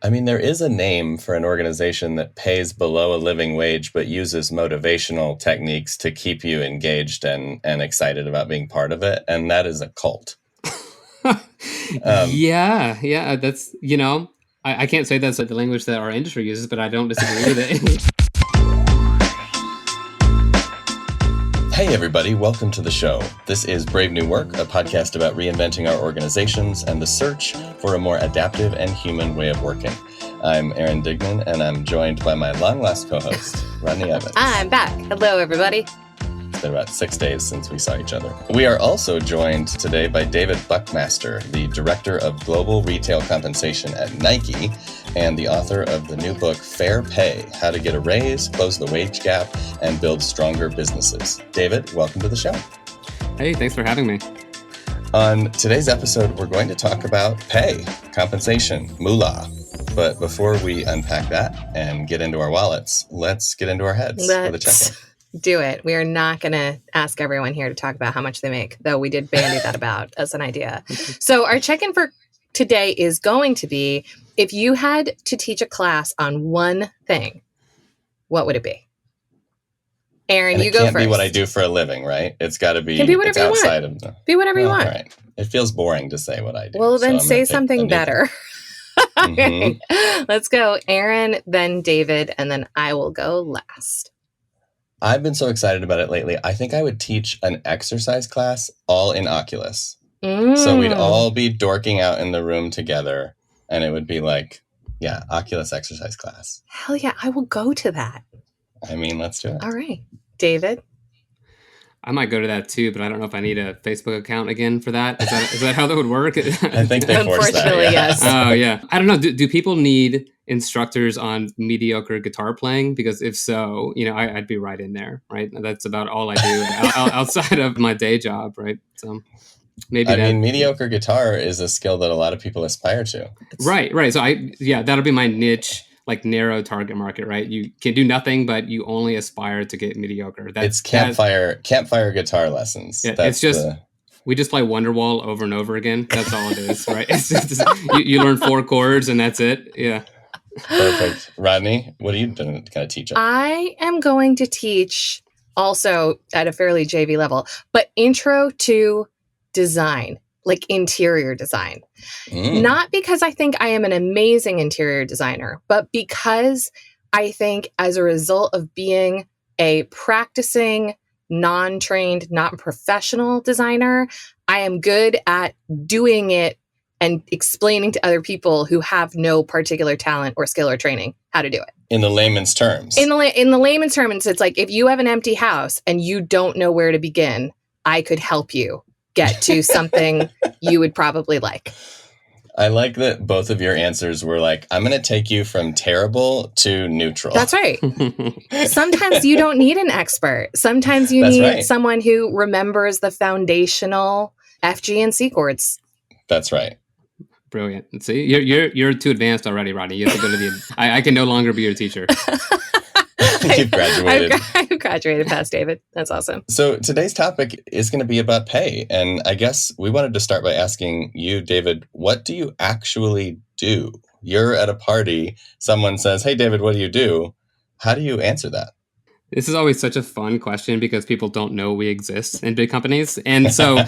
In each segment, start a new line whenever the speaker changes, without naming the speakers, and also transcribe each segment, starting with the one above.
I mean, there is a name for an organization that pays below a living wage, but uses motivational techniques to keep you engaged and excited about being part of it. And that is a cult.
Yeah. That's, I can't say that's the language that our industry uses, but I don't disagree with it.
Hey, everybody. Welcome to the show. This is Brave New Work, a podcast about reinventing our organizations and the search for a more adaptive and human way of working. I'm Aaron Dignan, and I'm joined by my long-lost co-host, Rodney Evans.
I'm back. Hello, everybody.
It's been about 6 days since we saw each other. We are also joined today by David Buckmaster, the Director of Global Retail Compensation at Nike, and the author of the new book, Fair Pay: How to Get a Raise, Close the Wage Gap, and Build Stronger Businesses. David, welcome to the show.
Hey, thanks for having me.
On today's episode, we're going to talk about pay, compensation, moolah. But before we unpack that and get into our wallets, let's get into our heads with a check-in.
Do it. We are not going to ask everyone here to talk about how much they make, though we did bandy that about as an idea. So our check-in for today is going to be, if you had to teach a class on one thing, what would it be? Aaron, you go first. It can't be
what I do for a living, right? It's got to be,
can be whatever you
outside
want.
Be
whatever you want.
All right. It feels boring to say what I do.
Well, then say something better.
Mm-hmm.
Let's go. Aaron, then David, and then I will go last.
I've been so excited about it lately. I think I would teach an exercise class all in Oculus. So we'd all be dorking out in the room together, and it would be like, yeah, Oculus exercise class.
Hell yeah, I will go to that.
I mean, let's do it.
All right. David?
I might go to that too, but I don't know if I need a Facebook account again for that. Is that how that would work?
I think they forced that.
Unfortunately, yes.
Oh, yeah. I don't know. Do people need instructors on mediocre guitar playing? Because if so, I'd be right in there, right? That's about all I do outside of my day job, right? So maybe
I mean, mediocre guitar is a skill that a lot of people aspire to.
Right. So that'll be my niche. Like narrow target market, right? You can do nothing, but you only aspire to get mediocre.
It's campfire guitar lessons.
Yeah, it's just we just play Wonderwall over and over again. That's all it is, right? It's just, you learn 4 chords and that's it. Yeah.
Perfect. Rodney, what are you going to teach us?
I am going to teach also at a fairly JV level, but intro to design. Like interior design. Not because I think I am an amazing interior designer, but because I think as a result of being a practicing, non-trained, not professional designer, I am good at doing it and explaining to other people who have no particular talent or skill or training how to do it.
In the layman's terms.
In the layman's terms, it's like if you have an empty house and you don't know where to begin, I could help you get to something you would probably like.
I like that both of your answers were like, I'm going to take you from terrible to neutral.
That's right. Sometimes you don't need an expert. Sometimes you need someone who remembers the foundational F, G, and C chords.
That's right.
Brilliant. See, you're too advanced already, Rodney. You have to go to the. I can no longer be your teacher.
You've graduated.
I've graduated past David. That's awesome.
So today's topic is going to be about pay. And I guess we wanted to start by asking you, David, what do you actually do? You're at a party. Someone says, hey, David, what do you do? How do you answer that?
This is always such a fun question because people don't know we exist in big companies. And so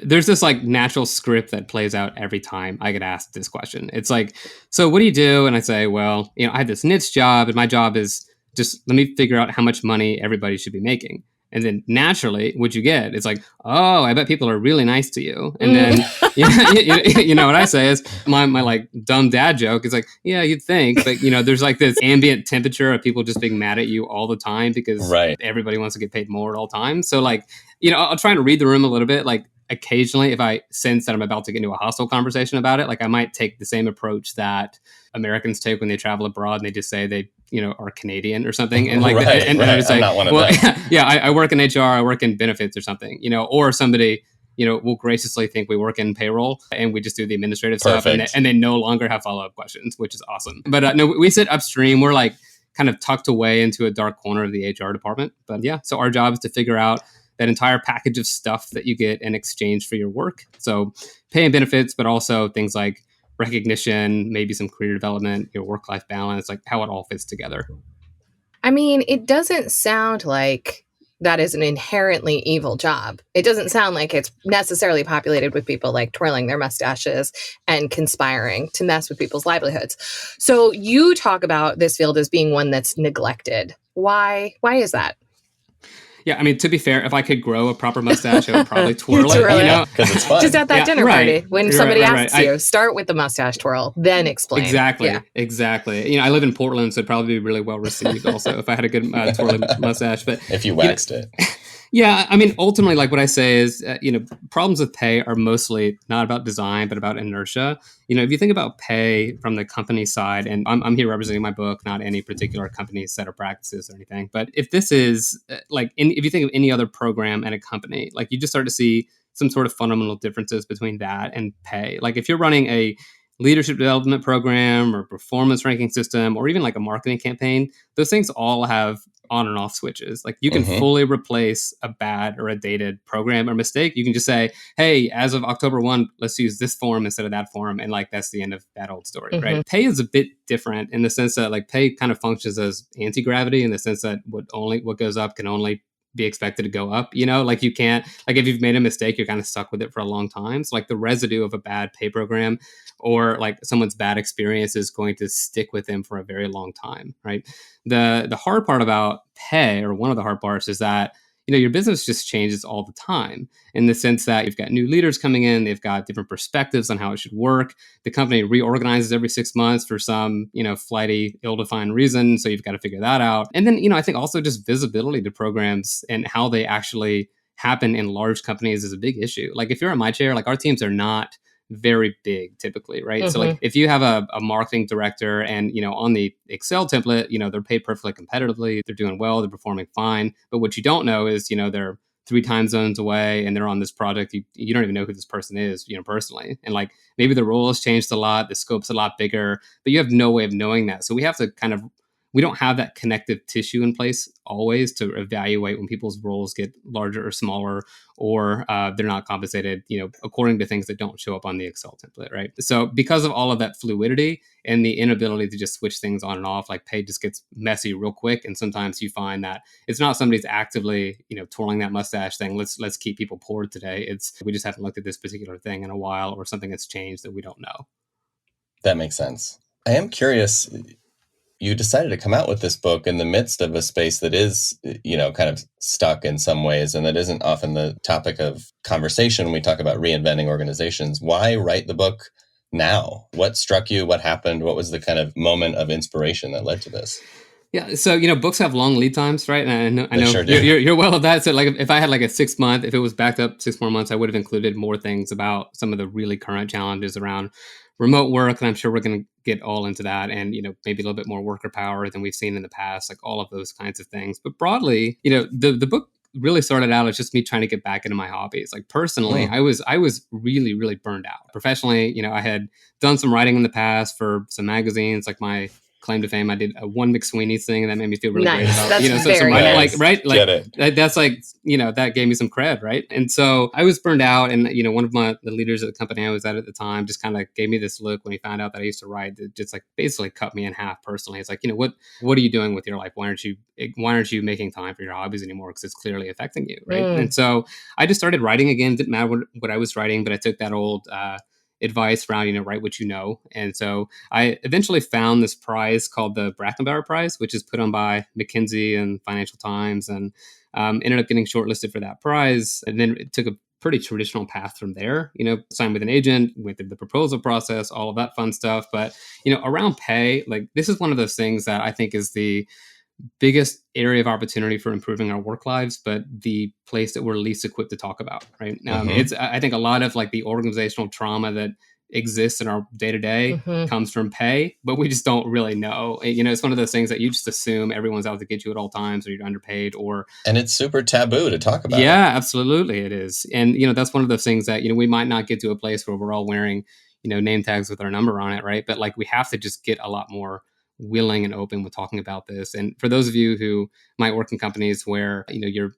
there's this like natural script that plays out every time I get asked this question. It's like, so what do you do? And I say, well, I have this niche job and my job is just let me figure out how much money everybody should be making. And then naturally, what you get is like, oh, I bet people are really nice to you. And then, you know what I say is my like dumb dad joke is like, yeah, you'd think. But, there's like this ambient temperature of people just being mad at you all the time because everybody wants to get paid more at all times. So like, I'll try to read the room a little bit. Like occasionally, if I sense that I'm about to get into a hostile conversation about it, like I might take the same approach that Americans take when they travel abroad and they just say they are Canadian or something. And like, and I was like, well, I work in HR, I work in benefits or something, or somebody, will graciously think we work in payroll and we just do the administrative stuff and they no longer have follow-up questions, which is awesome. But no, we sit upstream. We're like kind of tucked away into a dark corner of the HR department. But yeah, so our job is to figure out that entire package of stuff that you get in exchange for your work. So pay and benefits, but also things like recognition, maybe some career development, your work-life balance, like how it all fits together.
I mean, it doesn't sound like that is an inherently evil job. It doesn't sound like it's necessarily populated with people like twirling their mustaches and conspiring to mess with people's livelihoods. So you talk about this field as being one that's neglected. Why is that?
Yeah, I mean, to be fair, if I could grow a proper mustache, I would probably twirl it,
Twirl
you
it.
know?
Because it's fun.
Just at that dinner party, when
You're
somebody
right,
asks you, start with the mustache twirl, then explain.
Exactly,
Yeah.
exactly. You know, I live in Portland, so it'd probably be really well received also if I had a good twirling mustache. But
If you waxed it.
yeah, I mean, ultimately, like what I say is, problems with pay are mostly not about design, but about inertia. You know, if you think about pay from the company side, and I'm here representing my book, not any particular company's set of practices or anything. But if this is if you think of any other program at a company, like you just start to see some sort of fundamental differences between that and pay. Like if you're running a leadership development program or performance ranking system, or even like a marketing campaign, those things all have on and off switches. Like you can fully replace a bad or a dated program or mistake. You can just say, hey, as of October 1, let's use this form instead of that form. And like, that's the end of that old story, right? Pay is a bit different in the sense that like pay kind of functions as anti-gravity in the sense that what goes up can only be expected to go up, you know, like you can't, like if you've made a mistake, you're kind of stuck with it for a long time. So like the residue of a bad pay program or like someone's bad experience is going to stick with them for a very long time, right? The hard part about pay, or one of the hard parts, is that your business just changes all the time in the sense that you've got new leaders coming in, they've got different perspectives on how it should work. The company reorganizes every 6 months for some, flighty, ill-defined reason. So you've got to figure that out. And then, I think also just visibility to programs and how they actually happen in large companies is a big issue. Like if you're in my chair, like our teams are not very big typically, right? So like if you have a marketing director and, on the Excel template, they're paid perfectly competitively, they're doing well, they're performing fine. But what you don't know is, they're 3 time zones away and they're on this project. You don't even know who this person is, personally. And like maybe the role has changed a lot, the scope's a lot bigger, but you have no way of knowing that. So we have to we don't have that connective tissue in place always to evaluate when people's roles get larger or smaller, or they're not compensated, according to things that don't show up on the Excel template, right? So because of all of that fluidity and the inability to just switch things on and off, like pay just gets messy real quick. And sometimes you find that it's not somebody's actively, twirling that mustache saying, let's keep people poor today. It's we just haven't looked at this particular thing in a while, or something that's changed that we don't know.
That makes sense. I am curious. You decided to come out with this book in the midst of a space that is, kind of stuck in some ways, and that isn't often the topic of conversation when we talk about reinventing organizations. Why write the book now? What struck you? What happened? What was the kind of moment of inspiration that led to this?
Yeah, so books have long lead times, right? And I know
Sure
you're well of that. So like, if I had like a 6 month, if it was backed up 6 more months, I would have included more things about some of the really current challenges around remote work, and I'm sure we're going to get all into that, and maybe a little bit more worker power than we've seen in the past, like all of those kinds of things. But broadly, the book really started out as just me trying to get back into my hobbies. Like personally, I was really, really burned out. Professionally, I had done some writing in the past for some magazines, like my claim to fame, I did a one McSweeney's thing, and that made me feel really great about,
That's
so some writing,
nice.
like, right? Like that's like, that gave me some cred, right? And so I was burned out, and one of the leaders at the company I was at the time just kind of gave me this look when he found out that I used to write, that just like basically cut me in half personally. It's like, what are you doing with your life? Why aren't you making time for your hobbies anymore? Because it's clearly affecting you, right? And so I just started writing again. Didn't matter what I was writing, but I took that old advice around, write what you know. And so I eventually found this prize called the Brackenbauer Prize, which is put on by McKinsey and Financial Times, and ended up getting shortlisted for that prize. And then it took a pretty traditional path from there, signed with an agent, went through the proposal process, all of that fun stuff. But, around pay, like this is one of those things that I think is the biggest area of opportunity for improving our work lives, but the place that we're least equipped to talk about, right? It's, I think a lot of like the organizational trauma that exists in our day-to-day comes from pay, but we just don't really know. It's one of those things that you just assume everyone's out to get you at all times, or you're underpaid,
and it's super taboo to talk about.
Yeah, absolutely it is. And, that's one of those things that, we might not get to a place where we're all wearing, name tags with our number on it, right? But like we have to just get a lot more willing and open with talking about this. And for those of you who might work in companies where, you're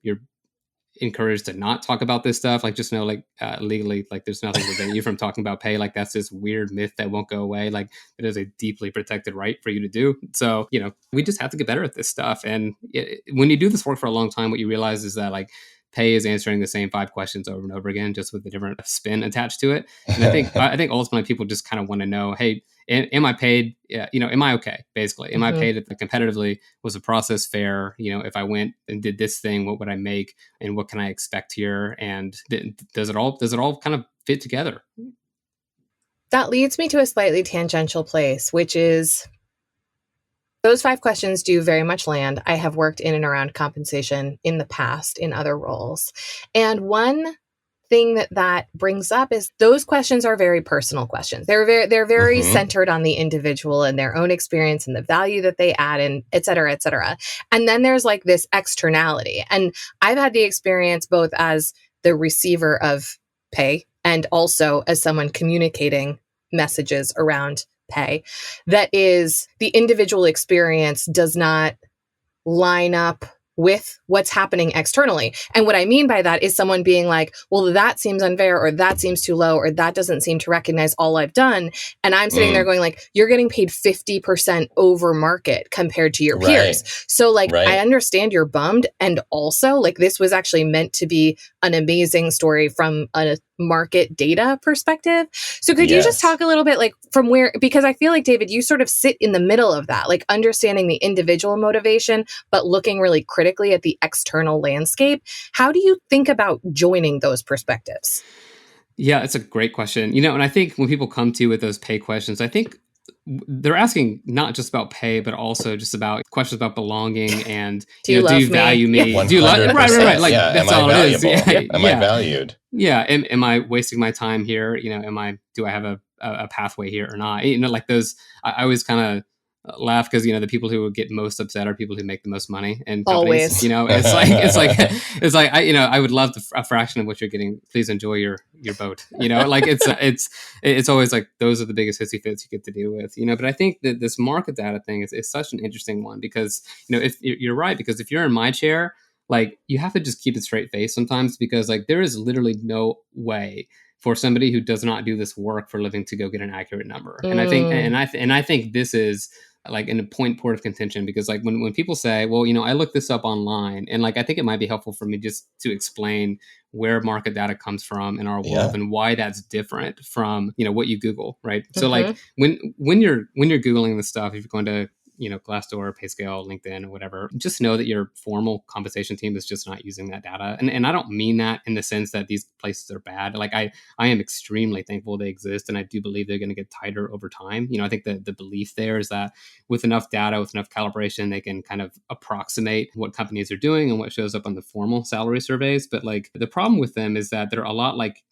encouraged to not talk about this stuff. Like, just know, like, legally, like, there's nothing preventing you from talking about pay. Like, that's this weird myth that won't go away. Like, it is a deeply protected right for you to do. So, we just have to get better at this stuff. And when you do this work for a long time, what you realize is that, like, pay is answering the same 5 questions over and over again, just with a different spin attached to it. And I think ultimately people just kind of want to know, hey, am I paid? Am I okay? Basically, am I paid competitively? Was the process fair? If I went and did this thing, what would I make, and what can I expect here? And does it all kind of fit together?
That leads me to a slightly tangential place, which is those 5 questions do very much land. I have worked in and around compensation in the past in other roles. And one thing that brings up is those questions are very personal questions. They're very centered on the individual and their own experience and the value that they add, and et cetera, et cetera. And then there's like this externality. And I've had the experience both as the receiver of pay and also as someone communicating messages around pay, that is, the individual experience does not line up with what's happening externally. And what I mean by that is someone being like, well, that seems unfair, or that seems too low, or that doesn't seem to recognize all I've done. And I'm sitting there going like, you're getting paid 50% over market compared to your peers. So like, I understand you're bummed. And also like, this was actually meant to be an amazing story from a market data perspective. So could you just talk a little bit like from where, because I feel like, David, you sort of sit in the middle of that, like understanding the individual motivation, but looking really critically at the external landscape. How do you think about joining those perspectives?
Yeah, it's a great question. And I think when people come to you with those pay questions, I think they're asking not just about pay, but also just about questions about belonging and do you value me?
Yeah.
Do you love right? Like that's all it is.
Yeah. Am I valued?
Yeah. Am I wasting my time here? Do I have a pathway here or not? Like those. I always kind of laugh because the people who would get most upset are people who make the most money and companies.
Always.
It's like I would love a fraction of what you're getting. Please enjoy your boat. Like it's always like those are the biggest hissy fits you get to deal with. But I think that this market data thing is such an interesting one because if you're right, because if you're in my chair, like you have to just keep a straight face sometimes because like there is literally no way for somebody who does not do this work for a living to go get an accurate number. And I think this is like in a point of contention because like when people say, well, I looked this up online and like, I think it might be helpful for me just to explain where market data comes from in our world and why that's different from, what you Google. Right. So like when you're Googling this stuff, if you're going to, Glassdoor, PayScale, LinkedIn, or whatever, just know that your formal compensation team is just not using that data. And I don't mean that in the sense that these places are bad. Like I am extremely thankful they exist. And I do believe they're going to get tighter over time. I think that the belief there is that with enough data, with enough calibration, they can kind of approximate what companies are doing and what shows up on the formal salary surveys. But like the problem with them is that they're a lot like,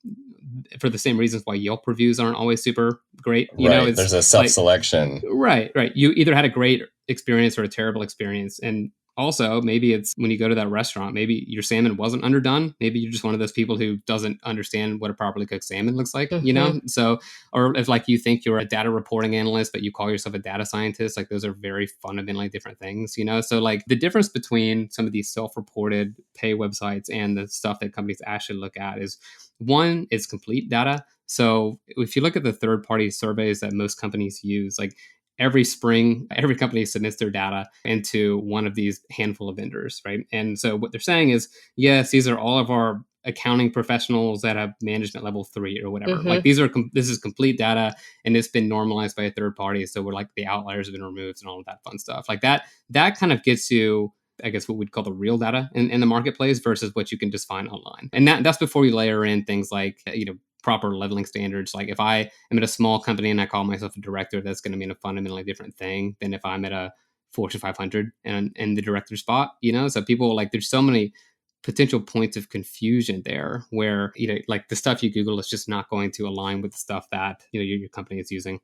for the same reasons why Yelp reviews aren't always super great.
There's a self-selection.
Right. You either had a great experience or a terrible experience. And also, maybe it's when you go to that restaurant, maybe your salmon wasn't underdone. Maybe you're just one of those people who doesn't understand what a properly cooked salmon looks like, So, or if like you think you're a data reporting analyst, but you call yourself a data scientist, like those are very fundamentally different things, So like the difference between some of these self-reported pay websites and the stuff that companies actually look at is one is complete data. So if you look at the third-party surveys that most companies use, like every spring, every company submits their data into one of these handful of vendors, right? And so what they're saying is, yes, these are all of our accounting professionals that have management level 3 or whatever. Like this is complete data and it's been normalized by a third party. So we're like the outliers have been removed and all of that fun stuff. Like that kind of gets you, I guess, what we'd call the real data in the marketplace versus what you can just find online. And that's before you layer in things like, proper leveling standards. Like if I am at a small company and I call myself a director, that's going to mean a fundamentally different thing than if I'm at a Fortune 500 and in the director spot, So people like, there's so many potential points of confusion there where, like the stuff you Google is just not going to align with the stuff that, your company is using.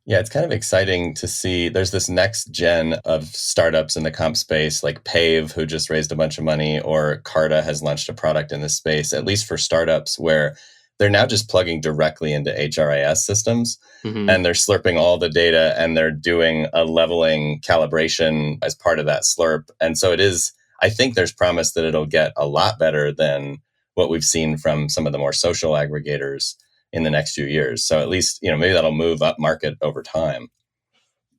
Yeah, it's kind of exciting to see. There's this next gen of startups in the comp space, like Pave, who just raised a bunch of money, or Carta has launched a product in this space, at least for startups, where they're now just plugging directly into HRIS systems and they're slurping all the data and they're doing a leveling calibration as part of that slurp. And so it is, I think there's promise that it'll get a lot better than what we've seen from some of the more social aggregators in the next few years. So at least, maybe that'll move up market over time.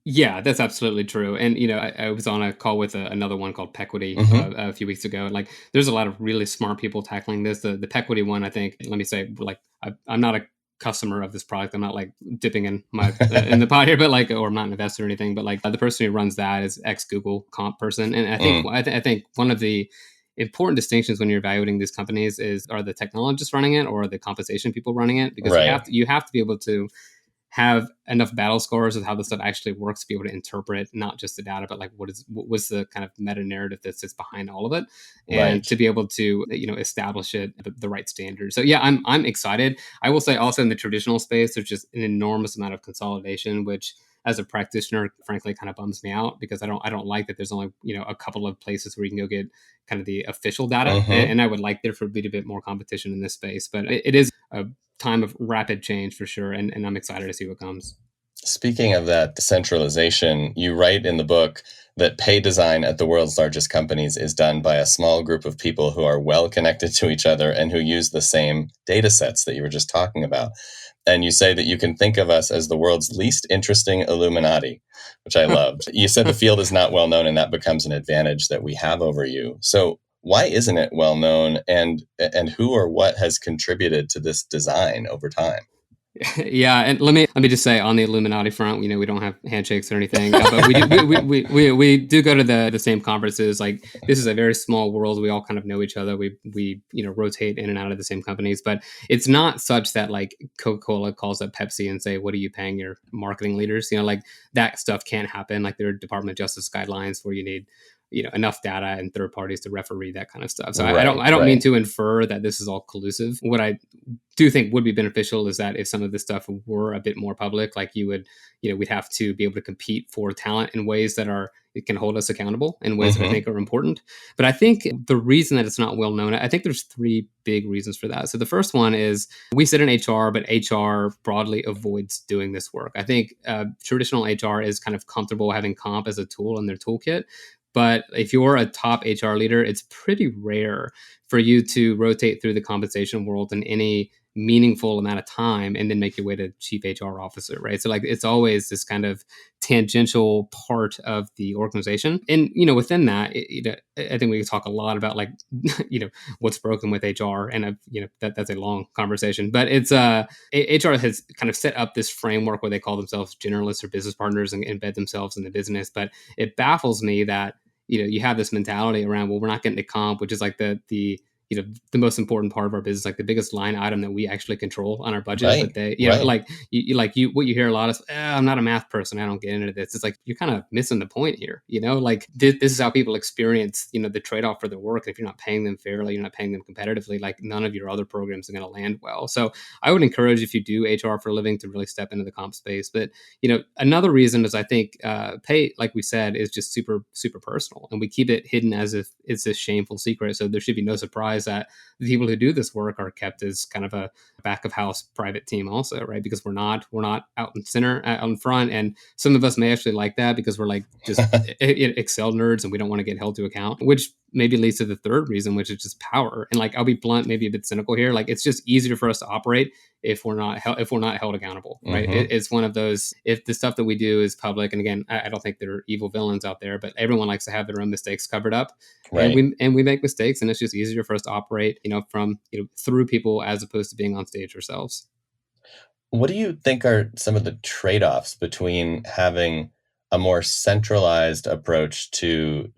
Yeah, that's absolutely true. And I was on a call with another one called Pequity a few weeks ago. And like, there's a lot of really smart people tackling this. The Pequity one, I think. Let me say, like, I'm not a customer of this product. I'm not like dipping in my in the pot here, but like, or I'm not an investor or anything. But like, the person who runs that is ex Google comp person, and I think I think one of the important distinctions when you're evaluating these companies is, are the technologists running it or are the compensation people running it? Because
Right.
you have to be able to have enough battle scores of how this stuff actually works to be able to interpret not just the data, but like what's the kind of meta narrative that sits behind all of it, and
Right.
to be able to establish it at the right standards. So yeah, I'm excited. I will say also in the traditional space, there's just an enormous amount of consolidation, which as a practitioner, frankly, kind of bums me out because I don't like that there's only a couple of places where you can go get kind of the official data, and I would like there to be a bit more competition in this space. But it is a time of rapid change for sure, and I'm excited to see what comes.
Speaking of that decentralization, you write in the book that pay design at the world's largest companies is done by a small group of people who are well connected to each other and who use the same data sets that you were just talking about. And you say that you can think of us as the world's least interesting Illuminati, which I loved. You said the field is not well known, and that becomes an advantage that we have over you. So why isn't it well known, and who or what has contributed to this design over time?
Yeah, and let me just say on the Illuminati front, we don't have handshakes or anything, but we do go to the same conferences. Like, this is a very small world. We all kind of know each other. We rotate in and out of the same companies, but it's not such that like Coca-Cola calls up Pepsi and say, "What are you paying your marketing leaders?" Like that stuff can't happen. Like, there are Department of Justice guidelines where you need enough data and third parties to referee that kind of stuff. So I don't mean to infer that this is all collusive. What I do think would be beneficial is that if some of this stuff were a bit more public, like we'd have to be able to compete for talent in ways that it can hold us accountable in ways that I think are important. But I think the reason that it's not well known, I think there's three big reasons for that. So the first one is we sit in HR, but HR broadly avoids doing this work. I think traditional HR is kind of comfortable having comp as a tool in their toolkit. But if you're a top HR leader, it's pretty rare for you to rotate through the compensation world in any meaningful amount of time and then make your way to chief HR officer, right? So like, it's always this kind of tangential part of the organization. And, within that, I think we can talk a lot about like, what's broken with HR. And, that's a long conversation, but it's, HR has kind of set up this framework where they call themselves generalists or business partners and embed themselves in the business. But it baffles me that, you have this mentality around, well, we're not getting to comp, which is like the most important part of our business, like the biggest line item that we actually control on our budget.
Right.
But they,
Right.
what you hear a lot is, I'm not a math person, I don't get into this. It's like, you're kind of missing the point here. Like this is how people experience, the trade-off for their work. If you're not paying them fairly, you're not paying them competitively, like none of your other programs are going to land well. So I would encourage, if you do HR for a living, to really step into the comp space. But, another reason is I think pay, like we said, is just super, super personal. And we keep it hidden as if it's a shameful secret. So there should be no surprise that the people who do this work are kept as kind of a back of house private team also, right? Because we're not out in center, out in front. And some of us may actually like that because we're like just Excel nerds and we don't want to get held to account, which maybe leads to the third reason, which is just power. And like, I'll be blunt, maybe a bit cynical here. Like, it's just easier for us to operate if we're not held accountable, right? It's one of those, if the stuff that we do is public, and again, I don't think there are evil villains out there, but everyone likes to have their own mistakes covered up.
Right.
And we make mistakes, and it's just easier for us to operate, from through people as opposed to being on stage ourselves.
What do you think are some of the trade-offs between having a more centralized approach to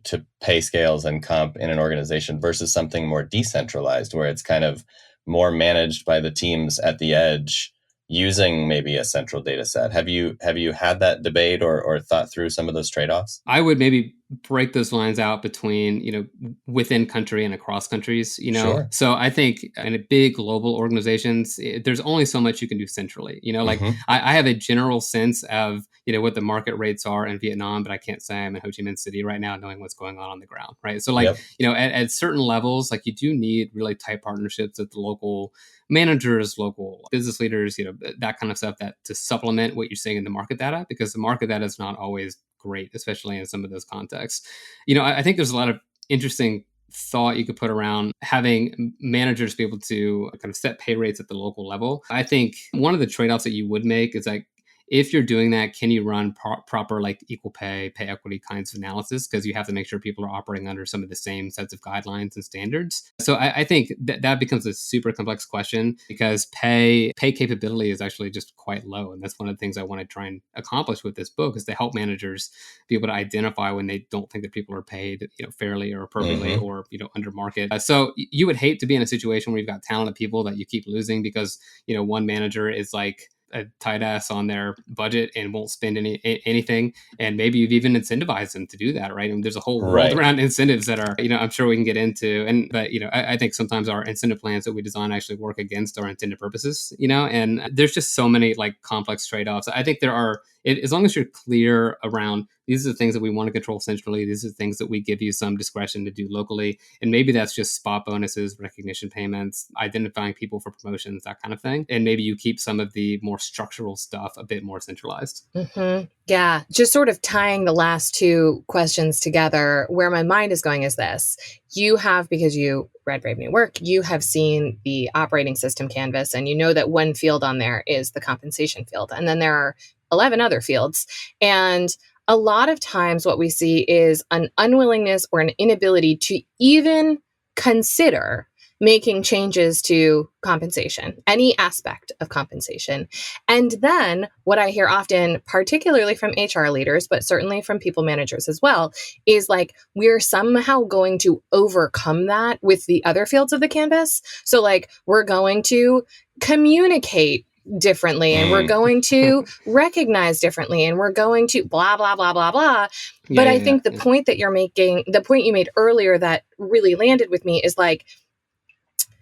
pay scales and comp in an organization versus something more decentralized, where it's kind of more managed by the teams at the edge using maybe a central data set? Have you had that debate or thought through some of those trade-offs?
I would maybe break those lines out between, within country and across countries,
Sure.
So I think in big global organizations, there's only so much you can do centrally, like I have a general sense of, what the market rates are in Vietnam, but I can't say I'm in Ho Chi Minh City right now knowing what's going on the ground. Right. So like,
Yep.
At certain levels, like you do need really tight partnerships with the local managers, local business leaders, that kind of stuff, that to supplement what you're seeing in the market data, because the market data is not always great, especially in some of those contexts. I think there's a lot of interesting thought you could put around having managers be able to kind of set pay rates at the local level. I think one of the trade-offs that you would make is like, if you're doing that, can you run proper like equal pay equity kinds of analysis? Because you have to make sure people are operating under some of the same sets of guidelines and standards. So I think that becomes a super complex question, because pay capability is actually just quite low. And that's one of the things I want to try and accomplish with this book, is to help managers be able to identify when they don't think that people are paid, fairly or appropriately, or, under market. So you would hate to be in a situation where you've got talented people that you keep losing because, one manager is like a tight ass on their budget and won't spend anything. And maybe you've even incentivized them to do that, right? And there's a whole world around incentives that are, I'm sure we can get into. But I think sometimes our incentive plans that we design actually work against our intended purposes, and there's just so many like complex trade-offs. I think there are, as long as you're clear around, these are the things that we want to control centrally, these are the things that we give you some discretion to do locally. And maybe that's just spot bonuses, recognition payments, identifying people for promotions, that kind of thing. And maybe you keep some of the more structural stuff a bit more centralized.
Mm-hmm. Yeah. Just sort of tying the last two questions together, where my mind is going is this. You have, because you read Brave New Work, you have seen the operating system canvas, and you know that one field on there is the compensation field. And then there are 11 other fields. And a lot of times what we see is an unwillingness or an inability to even consider making changes to compensation, any aspect of compensation. And then what I hear often, particularly from HR leaders, but certainly from people managers as well, is like, we're somehow going to overcome that with the other fields of the canvas. So like, we're going to communicate differently, and we're going to recognize differently, and we're going to blah, blah, blah, blah, blah. But I think the point that you're making, the point you made earlier that really landed with me is like,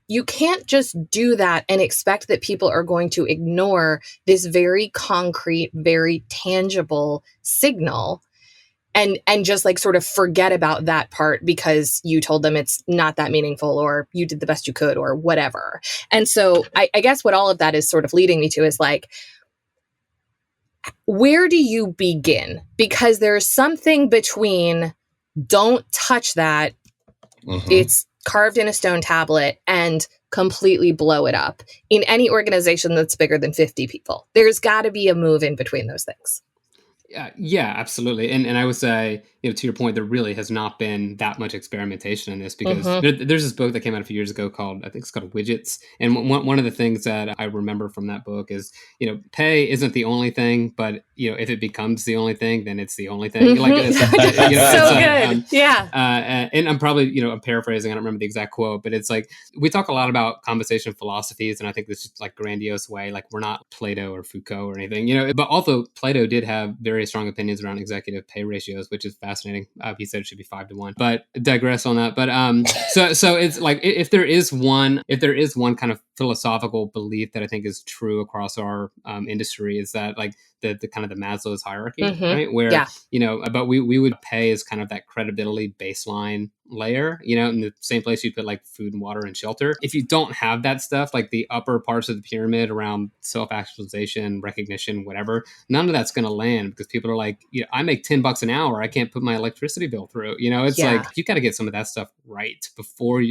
you can't just do that and expect that people are going to ignore this very concrete, very tangible signal and just like sort of forget about that part because you told them it's not that meaningful, or you did the best you could, or whatever. And so I guess what all of that is sort of leading me to is like, where do you begin? Because there's something between don't touch that, it's carved in a stone tablet, and completely blow it up in any organization that's bigger than 50 people. There's got to be a move in between those things.
Yeah, absolutely. And I would say, to your point, there really has not been that much experimentation in this, because there's this book that came out a few years ago called, I think it's called Widgets. And one of the things that I remember from that book is, pay isn't the only thing, but, if it becomes the only thing, then it's the only thing. Like,
good.
And I'm probably, I'm paraphrasing, I don't remember the exact quote, but it's like, we talk a lot about compensation philosophies. And I think this is like grandiose way, like we're not Plato or Foucault or anything, but although Plato did have very strong opinions around executive pay ratios, which is fascinating. He said it should be 5-to-1, but digress on that. But so it's like, if there is one kind of philosophical belief that I think is true across our industry, is that like the kind of the Maslow's hierarchy, right? Where, but we would pay as kind of that credibility baseline layer, in the same place you put like food and water and shelter. If you don't have that stuff, like the upper parts of the pyramid around self-actualization, recognition, whatever, none of that's going to land, because people are like, I make $10 an hour, I can't put my electricity bill through. It's like, you got to get some of that stuff right before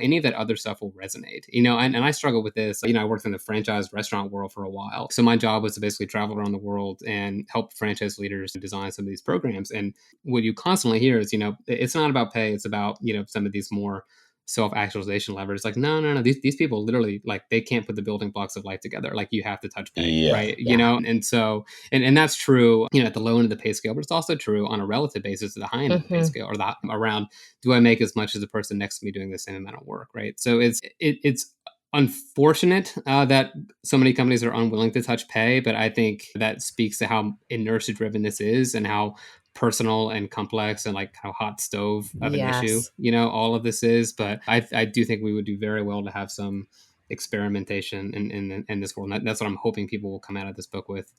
any of that other stuff will resonate. And I struggle with this. I worked in the franchise restaurant world for a while. So my job was to basically travel around the world and help franchise leaders design some of these programs. And what you constantly hear is, it's not about pay, it's about, some of these more self-actualization levers. Like, no, these people literally, like, they can't put the building blocks of life together. Like, you have to touch pay, right? And so, and that's true, at the low end of the pay scale, but it's also true on a relative basis at the high end of the pay scale, or around, do I make as much as the person next to me doing the same amount of work, right? So it's unfortunate that so many companies are unwilling to touch pay, but I think that speaks to how inertia driven this is, and how personal and complex and like how hot stove of an issue, all of this is. But I do think we would do very well to have some experimentation in this world. And that's what I'm hoping people will come out of this book with.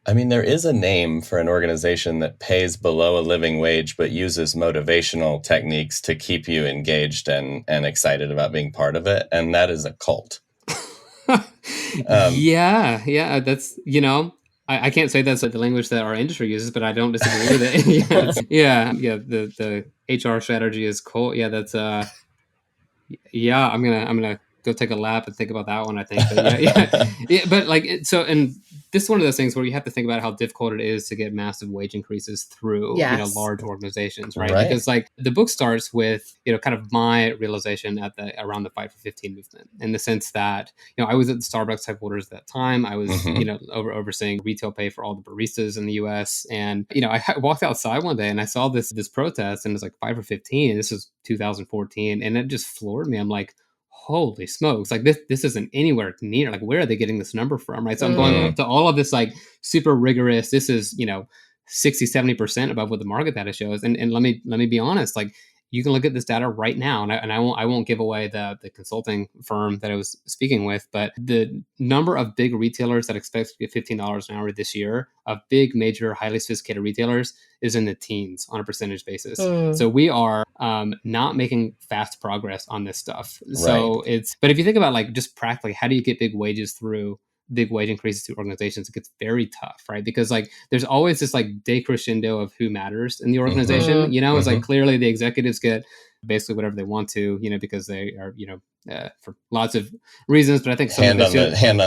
I mean, there is a name for an organization that pays below a living wage, but uses motivational techniques to keep you engaged and excited about being part of it. And that is a cult.
Yeah. That's, I can't say that's the language that our industry uses, but I don't disagree with it. Yeah. The HR strategy is cool. Yeah, that's yeah. I'm gonna go take a lap and think about that one. I think, but yeah. But like so, and this is one of those things where you have to think about how difficult it is to get massive wage increases through
Yes.
large organizations, right?
Right.
Because like the book starts with kind of my realization around the Fight for 15 movement, in the sense that I was at the Starbucks headquarters at that time. I was overseeing retail pay for all the baristas in the U.S. And I walked outside one day and I saw this protest, and it was like 5 for 15. This was 2014, and it just floored me. I'm like, holy smokes, like this isn't anywhere near, like, where are they getting this number from, right? So I'm going to all of this like super rigorous, this is 60-70% above what the market data shows. And let me be honest, like, you can look at this data right now, and I won't give away the consulting firm that I was speaking with, but the number of big retailers that expect to get $15 an hour this year, of big, major, highly sophisticated retailers, is in the teens on a percentage basis. So we are not making fast progress on this stuff. So but if you think about like just practically, how do you get big wage increases to organizations? It gets very tough, right? Because like there's always this like decrescendo of who matters in the organization. It's like clearly the executives get basically whatever they want to, because they are, for lots of reasons. But I think
hand on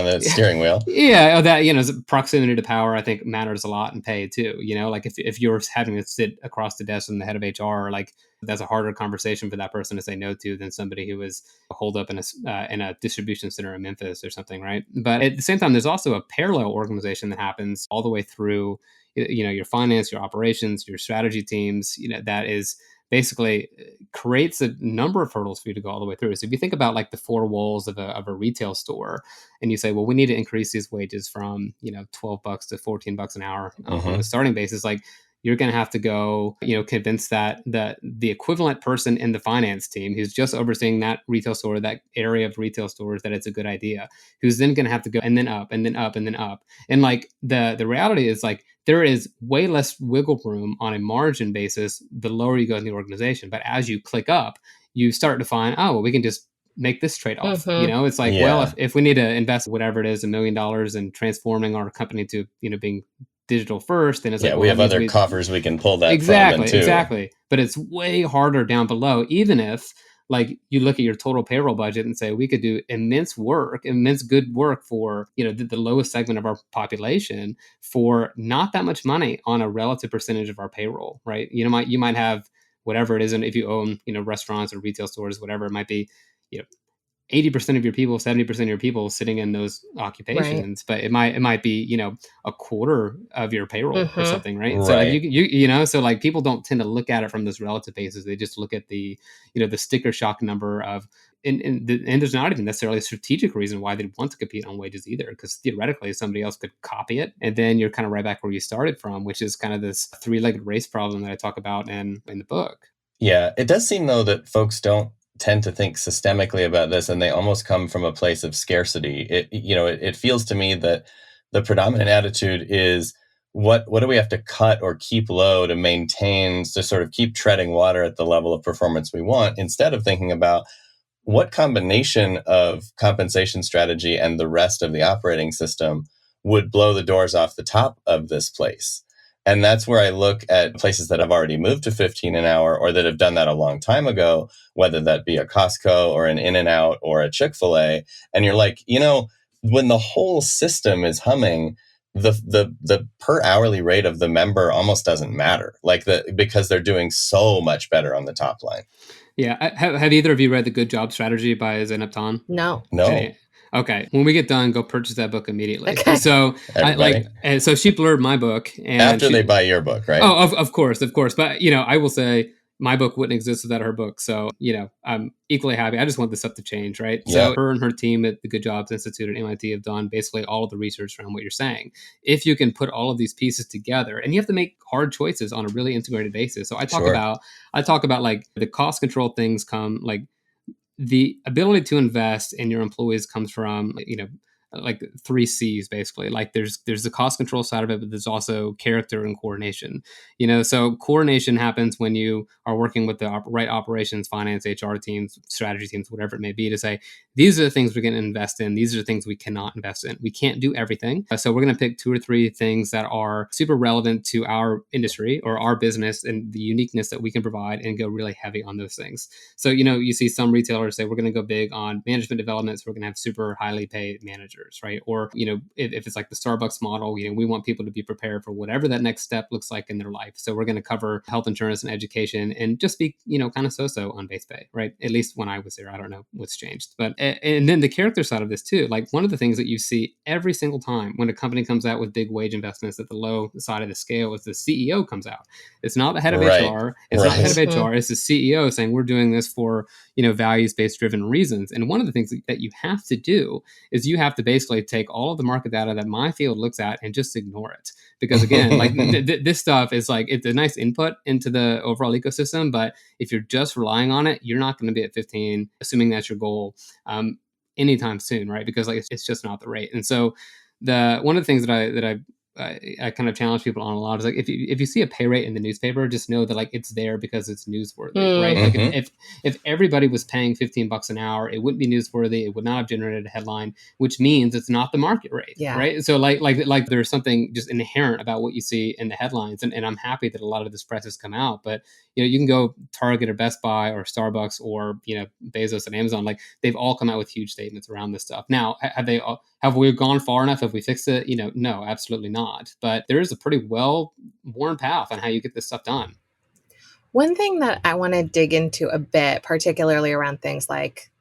the steering wheel.
Yeah, that proximity to power, I think, matters a lot in pay too. Like if you're having to sit across the desk from the head of HR, like that's a harder conversation for that person to say no to than somebody who was holed up in a distribution center in Memphis or something, right? But at the same time, there's also a parallel organization that happens all the way through, your finance, your operations, your strategy teams, that is basically creates a number of hurdles for you to go all the way through. So if you think about like the four walls of a retail store, and you say, well, we need to increase these wages from $12 to $14 an hour on a starting basis, like, you're going to have to go, convince that the equivalent person in the finance team who's just overseeing that retail store, that area of retail stores, that it's a good idea, who's then going to have to go and then up and then up and then up. And like the reality is, like, there is way less wiggle room on a margin basis the lower you go in the organization. But as you click up, you start to find, oh, well, we can just make this trade-off. It's like, well, if we need to invest whatever it is, $1 million in transforming our company to, being digital first, then it's like,
we have other coffers we can pull that
exactly
from.
Exactly. But it's way harder down below, even if like you look at your total payroll budget and say, we could do immense good work for the lowest segment of our population for not that much money on a relative percentage of our payroll, right? You might have whatever it is, and if you own restaurants or retail stores, whatever it might be, 80% of your people, 70% of your people sitting in those occupations, but it might be, a quarter of your payroll or something, right? So like so like people don't tend to look at it from this relative basis. They just look at the, the sticker shock number of, and there's not even necessarily a strategic reason why they'd want to compete on wages either, because theoretically somebody else could copy it, and then you're kind of right back where you started from, which is kind of this three-legged race problem that I talk about in the book.
Yeah, it does seem though that folks don't tend to think systemically about this, and they almost come from a place of scarcity. It feels to me that the predominant attitude is, what do we have to cut or keep low to maintain, to sort of keep treading water at the level of performance we want, instead of thinking about what combination of compensation strategy and the rest of the operating system would blow the doors off the top of this place. And that's where I look at places that have already moved to 15 an hour, or that have done that a long time ago, whether that be a Costco or an In-N-Out or a Chick-fil-A. And you're like, when the whole system is humming, the per hourly rate of the member almost doesn't matter, because they're doing so much better on the top line.
Yeah. Have either of you read The Good Job Strategy by Zeynep Ton?
No.
Okay. When we get done, go purchase that book immediately.
Okay.
So so she blurred my book, and
after they buy your book, right?
Oh, of course. But I will say my book wouldn't exist without her book. So I'm equally happy. I just want this stuff to change, right?
Yeah.
So her and her team at the Good Jobs Institute at MIT have done basically all of the research around what you're saying. If you can put all of these pieces together, and you have to make hard choices on a really integrated basis. So I talk about like the cost control things come, like, the ability to invest in your employees comes from, like 3 C's basically. Like there's the cost control side of it, but there's also character and coordination. So coordination happens when you are working with the right operations, finance, HR teams, strategy teams, whatever it may be, to say, these are the things we're going to invest in. These are the things we cannot invest in. We can't do everything. So we're going to pick 2 or 3 things that are super relevant to our industry or our business and the uniqueness that we can provide, and go really heavy on those things. So, you see some retailers say, we're going to go big on management development. So we're going to have super highly paid managers, right? Or, if it's like the Starbucks model, we want people to be prepared for whatever that next step looks like in their life. So we're going to cover health insurance and education and just be, kind of so-so on base pay, right? At least when I was there, I don't know what's changed. But, and then the character side of this too, like one of the things that you see every single time when a company comes out with big wage investments at the low side of the scale is the CEO comes out. It's not the head of
Right.
HR. It's not the head of HR. It's the CEO saying, we're doing this for, values-based driven reasons. And one of the things that you have to do is you have to basically take all of the market data that my field looks at and just ignore it. Because again, like this stuff is like, it's a nice input into the overall ecosystem, but if you're just relying on it, you're not going to be at 15, assuming that's your goal, anytime soon, right? Because like it's just not the rate. And so one of the things that I kind of challenge people on a lot is like, if you see a pay rate in the newspaper, just know that like it's there because it's newsworthy, right? Like if everybody was paying $15 an hour, it wouldn't be newsworthy. It would not have generated a headline, which means it's not the market rate, right? So like there's something just inherent about what you see in the headlines, and I'm happy that a lot of this press has come out. But you can go Target or Best Buy or Starbucks or Bezos and Amazon, like they've all come out with huge statements around this stuff. Now, have we gone far enough? Have we fixed it? No, absolutely not. But there is a pretty well-worn path on how you get this stuff done.
One thing that I want to dig into a bit, particularly around things like,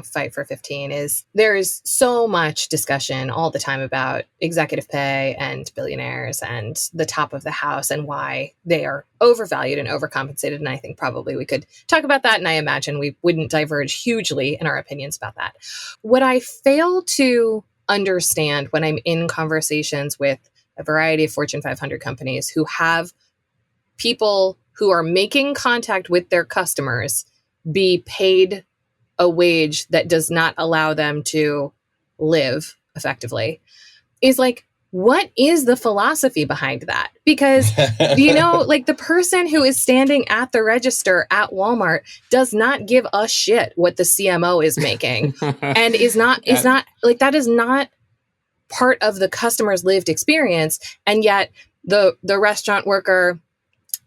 Fight for 15, is there is so much discussion all the time about executive pay and billionaires and the top of the house and why they are overvalued and overcompensated. And I think probably we could talk about that. And I imagine we wouldn't diverge hugely in our opinions about that. What I fail to understand when I'm in conversations with a variety of Fortune 500 companies who have people who are making contact with their customers be paid a wage that does not allow them to live effectively, is like, what is the philosophy behind that? Because, like the person who is standing at the register at Walmart does not give a shit what the CMO is making and is not like, that is not part of the customer's lived experience. And yet the restaurant worker,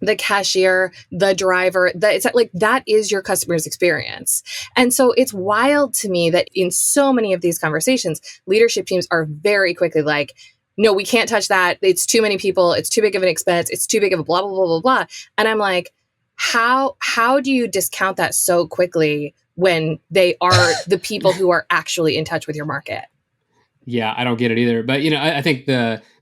the cashier, the driver, it's like that is your customer's experience. And so it's wild to me that in so many of these conversations, leadership teams are very quickly like, no, we can't touch that. It's too many people. It's too big of an expense. It's too big of a blah, blah, blah, blah, blah. And I'm like, how do you discount that so quickly when they are the people who are actually in touch with your market?
Yeah, I don't get it either. But, I think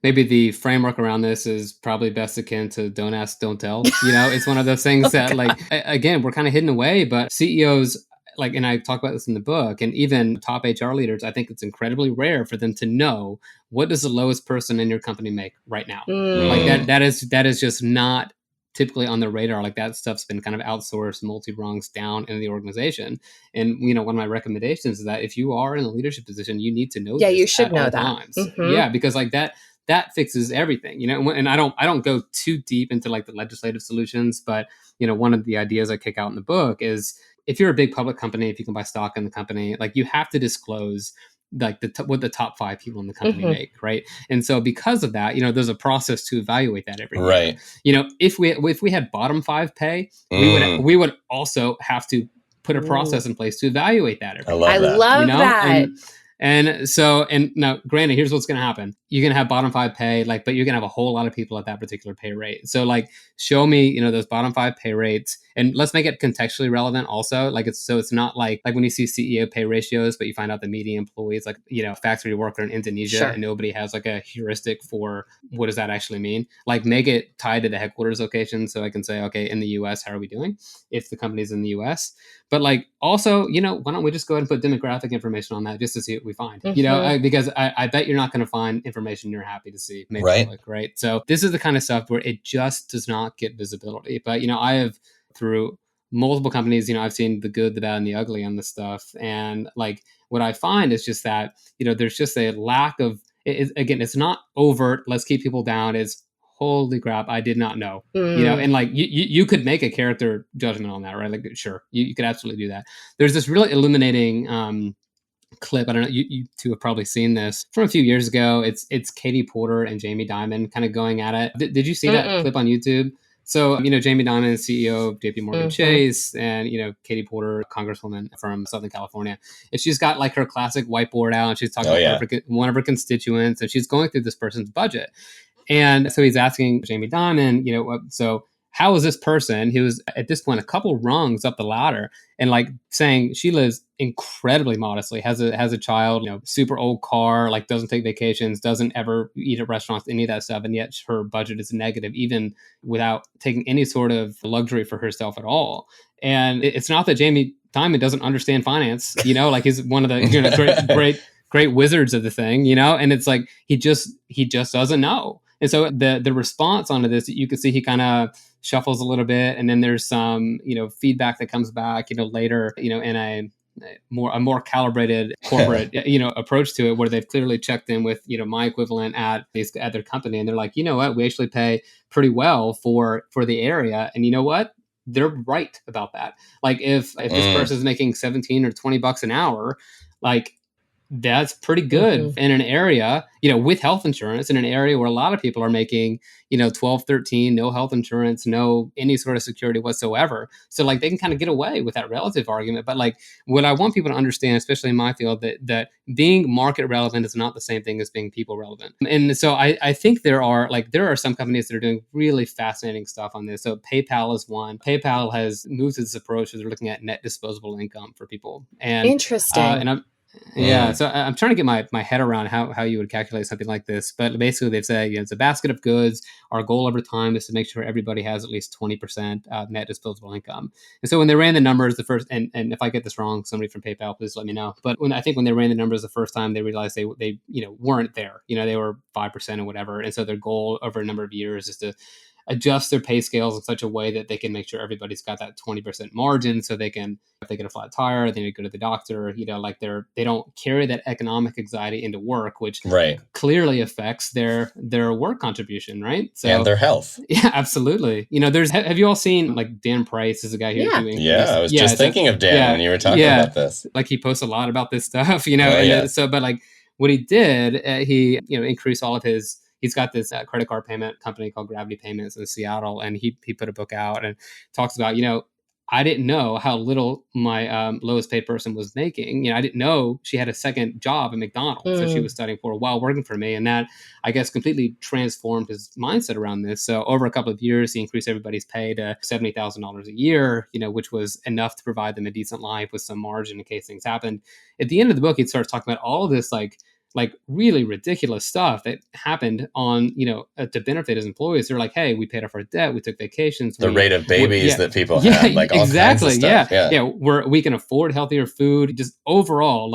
maybe the framework around this is probably best akin to don't ask, don't tell. It's one of those things that again, we're kind of hidden away, but CEOs, and I talk about this in the book, and even top HR leaders, I think it's incredibly rare for them to know what does the lowest person in your company make right now. Like that is just not typically on the radar. Like that stuff's been kind of outsourced multi-rungs down in the organization. And, one of my recommendations is that if you are in a leadership position, you need to know
you should know that.
Yeah, because like that fixes everything, and I don't go too deep into like the legislative solutions, but, one of the ideas I kick out in the book is if you're a big public company, if you can buy stock in the company, like you have to disclose like what the top 5 people in the company make, right? And so because of that, there's a process to evaluate that every year. If we had bottom 5 pay, we would also have to put a process in place to evaluate that every year.
I love that.
And now, granted, here's what's going to happen. You're going to have bottom 5 pay, but you're going to have a whole lot of people at that particular pay rate. So show me, those bottom 5 pay rates, and let's make it contextually relevant also. It's not like when you see CEO pay ratios, but you find out the median employee is factory worker in Indonesia, and nobody has a heuristic for what does that actually mean? Make it tied to the headquarters location. So I can say, okay, in the US, how are we doing if the company's in the US? But also, why don't we just go ahead and put demographic information on that just to see what we find, because I bet you're not going to find information you're happy to see made public, right? So this is the kind of stuff where it just does not get visibility. But, I have through multiple companies, I've seen the good, the bad, and the ugly on this stuff. And like what I find is just that, there's just a lack of, again, it's not overt, let's keep people down. It's holy crap, I did not know. And like you could make a character judgment on that, right? Like, sure, you could absolutely do that. There's this really illuminating clip. I don't know, you two have probably seen this from a few years ago. It's Katie Porter and Jamie Dimon kind of going at it. Did you see that clip on YouTube? So, Jamie Dimon is CEO of JP Morgan Chase, and, Katie Porter, Congresswoman from Southern California. And she's got like her classic whiteboard out, and she's talking about one of her constituents, and she's going through this person's budget. And so he's asking Jamie Dimon, so how is this person who is at this point a couple rungs up the ladder, and like saying she lives incredibly modestly, has a child, super old car, like doesn't take vacations, doesn't ever eat at restaurants, any of that stuff, and yet her budget is negative, even without taking any sort of luxury for herself at all. And it's not that Jamie Dimon doesn't understand finance, like he's one of the great wizards of the thing, and it's like he just doesn't know. And so the response onto this, you can see he kind of shuffles a little bit, and then there's some feedback that comes back later in a more calibrated corporate approach to it, where they've clearly checked in with my equivalent at their company, and they're like, you know what, we actually pay pretty well for the area, and you know what, they're right about that. Like if this person's making $17 or $20 an hour, like that's pretty good in an area, with health insurance, in an area where a lot of people are making, 12, 13, no health insurance, no any sort of security whatsoever. So like they can kind of get away with that relative argument. But like what I want people to understand, especially in my field, that being market relevant is not the same thing as being people relevant. And so I think there are some companies that are doing really fascinating stuff on this. So PayPal is one. PayPal has moved to this approach where they're looking at net disposable income for people. And
interesting.
So I'm trying to get my head around how you would calculate something like this. But basically, they've said it's a basket of goods. Our goal over time is to make sure everybody has at least 20% net disposable income. And so when they ran the numbers the first, and if I get this wrong, somebody from PayPal, please let me know. But when they ran the numbers the first time, they realized they weren't there. They were 5% or whatever. And so their goal over a number of years is to adjust their pay scales in such a way that they can make sure everybody's got that 20% margin, so they can, if they get a flat tire, they need to go to the doctor, they don't carry that economic anxiety into work, which clearly affects their work contribution, right? So,
and their health.
Yeah, absolutely. Have you all seen like Dan Price is a guy who's doing
I was just thinking of Dan when you were talking about this.
Like he posts a lot about this stuff, So, but like what he did, he increased all of his. He's got this credit card payment company called Gravity Payments in Seattle, and he put a book out and talks about, I didn't know how little my lowest paid person was making. I didn't know she had a second job at McDonald's that she was studying for while working for me. And that, I guess, completely transformed his mindset around this. So over a couple of years, he increased everybody's pay to $70,000 a year, which was enough to provide them a decent life with some margin in case things happened. At the end of the book, he starts talking about all of this, like really ridiculous stuff that happened on, to benefit his employees. They're like, hey, we paid off our debt. We took vacations.
The rate of babies that people have, like all kinds of stuff.
We can afford healthier food. Just overall,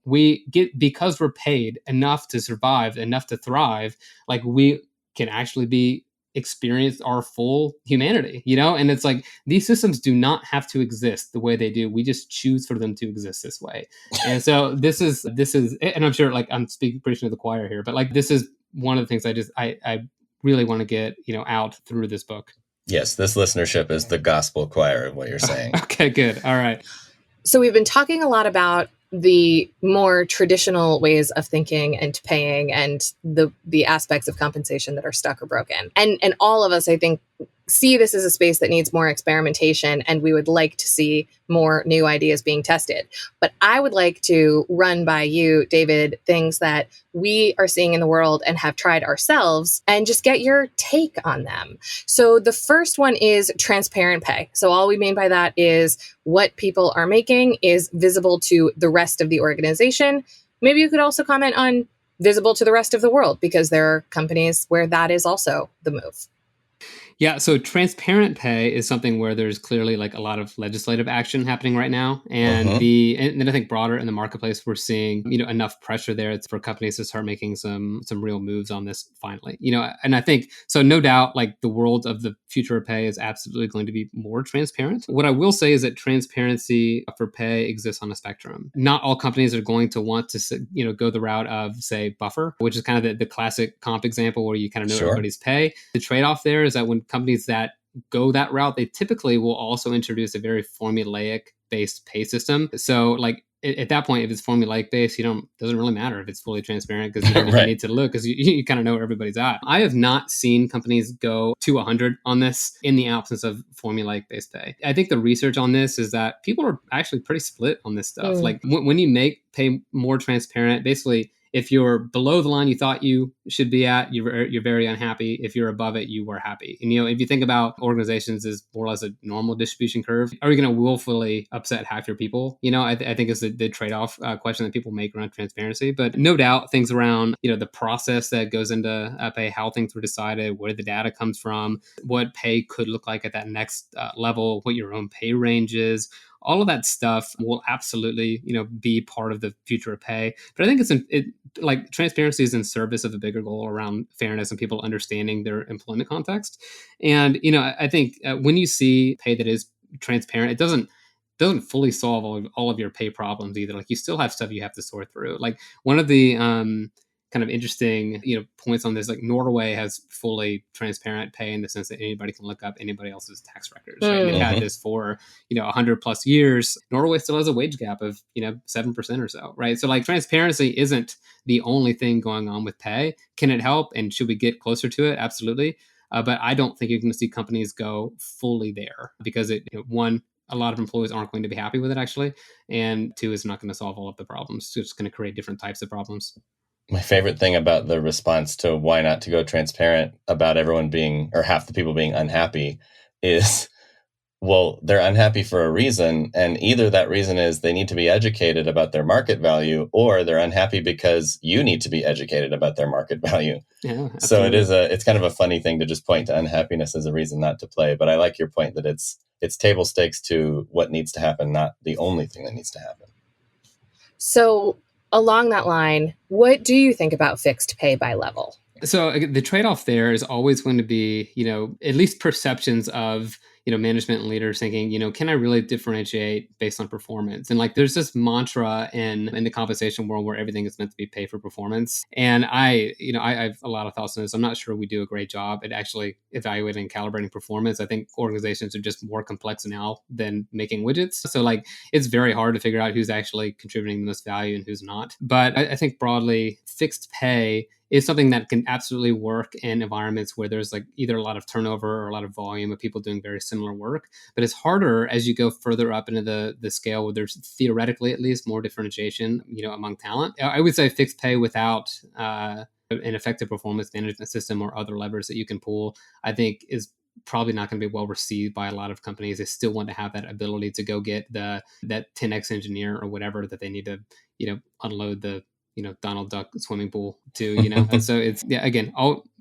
we get, because we're paid enough to survive, enough to thrive, like we can actually experience our full humanity, and it's like these systems do not have to exist the way they do. We just choose for them to exist this way. And so this is, and I'm sure like I'm preaching to the choir here, but like this is one of the things I really want to get out through this book.
Yes, this listenership is the gospel choir of what you're saying.
Okay, good. All right.
So we've been talking a lot about the more traditional ways of thinking and paying and the aspects of compensation that are stuck or broken. And all of us, I think, see this as a space that needs more experimentation, and we would like to see more new ideas being tested. But I would like to run by you, David, things that we are seeing in the world and have tried ourselves, and just get your take on them. So the first one is transparent pay. So all we mean by that is what people are making is visible to the rest of the organization. Maybe you could also comment on visible to the rest of the world, because there are companies where that is also the move.
Yeah, so transparent pay is something where there's clearly like a lot of legislative action happening right now, and
Mhm.
and then I think broader in the marketplace, we're seeing enough pressure there for companies to start making some real moves on this finally. And I think so, no doubt, like the world of the future of pay is absolutely going to be more transparent. What I will say is that transparency for pay exists on a spectrum. Not all companies are going to want to go the route of say buffer, which is kind of the classic comp example where you kind of know
Sure.
everybody's pay. The trade-off there is that when companies that go that route, they typically will also introduce a very formulaic based pay system. So like at that point, if it's formulaic based, doesn't really matter if it's fully transparent because you don't even
Right.
need to look because you kind of know where everybody's at. I have not seen companies go to 100 on this in the absence of formulaic based pay. I think the research on this is that people are actually pretty split on this stuff. Like when you make pay more transparent, basically if you're below the line you thought you should be at, you're very unhappy. If you're above it, you were happy. And if you think about organizations as more or less a normal distribution curve, are you going to willfully upset half your people? I think is the trade-off question that people make around transparency. But no doubt, things around the process that goes into pay, how things were decided, where the data comes from, what pay could look like at that next level, what your own pay range is. All of that stuff will absolutely, be part of the future of pay. But I think like transparency is in service of a bigger goal around fairness and people understanding their employment context. And I think when you see pay that is transparent, it doesn't fully solve all of your pay problems either. Like you still have stuff you have to sort through. Like one of the kind of interesting points on this, like Norway has fully transparent pay in the sense that anybody can look up anybody else's tax records, right? And they've had this for 100 plus years. Norway still has a wage gap of 7% or so, right? So like transparency isn't the only thing going on with pay. Can it help, and should we get closer to it? Absolutely. But I don't think you're going to see companies go fully there because one, a lot of employees aren't going to be happy with it actually, and two, it's not going to solve all of the problems. It's just going to create different types of problems.
My favorite thing about the response to why not to go transparent about everyone being, or half the people being unhappy is, well, they're unhappy for a reason. And either that reason is they need to be educated about their market value, or they're unhappy because you need to be educated about their market value.
Yeah,
so it's kind of a funny thing to just point to unhappiness as a reason not to play. But I like your point that it's table stakes to what needs to happen, not the only thing that needs to happen.
So along that line, what do you think about fixed pay by level?
So the trade-off there is always going to be, at least perceptions of, management and leaders thinking, can I really differentiate based on performance? And like, there's this mantra in the compensation world where everything is meant to be paid for performance. And I have a lot of thoughts on this. I'm not sure we do a great job at actually evaluating and calibrating performance. I think organizations are just more complex now than making widgets. So like, it's very hard to figure out who's actually contributing the most value and who's not. But I think broadly, fixed pay is something that can absolutely work in environments where there's like either a lot of turnover or a lot of volume of people doing very similar work. But it's harder as you go further up into the scale where there's theoretically at least more differentiation, among talent. I would say fixed pay without an effective performance management system or other levers that you can pull, I think is probably not going to be well received by a lot of companies. They still want to have that ability to go get that 10x engineer or whatever that they need to, unload the Donald Duck swimming pool too, and so it's, again,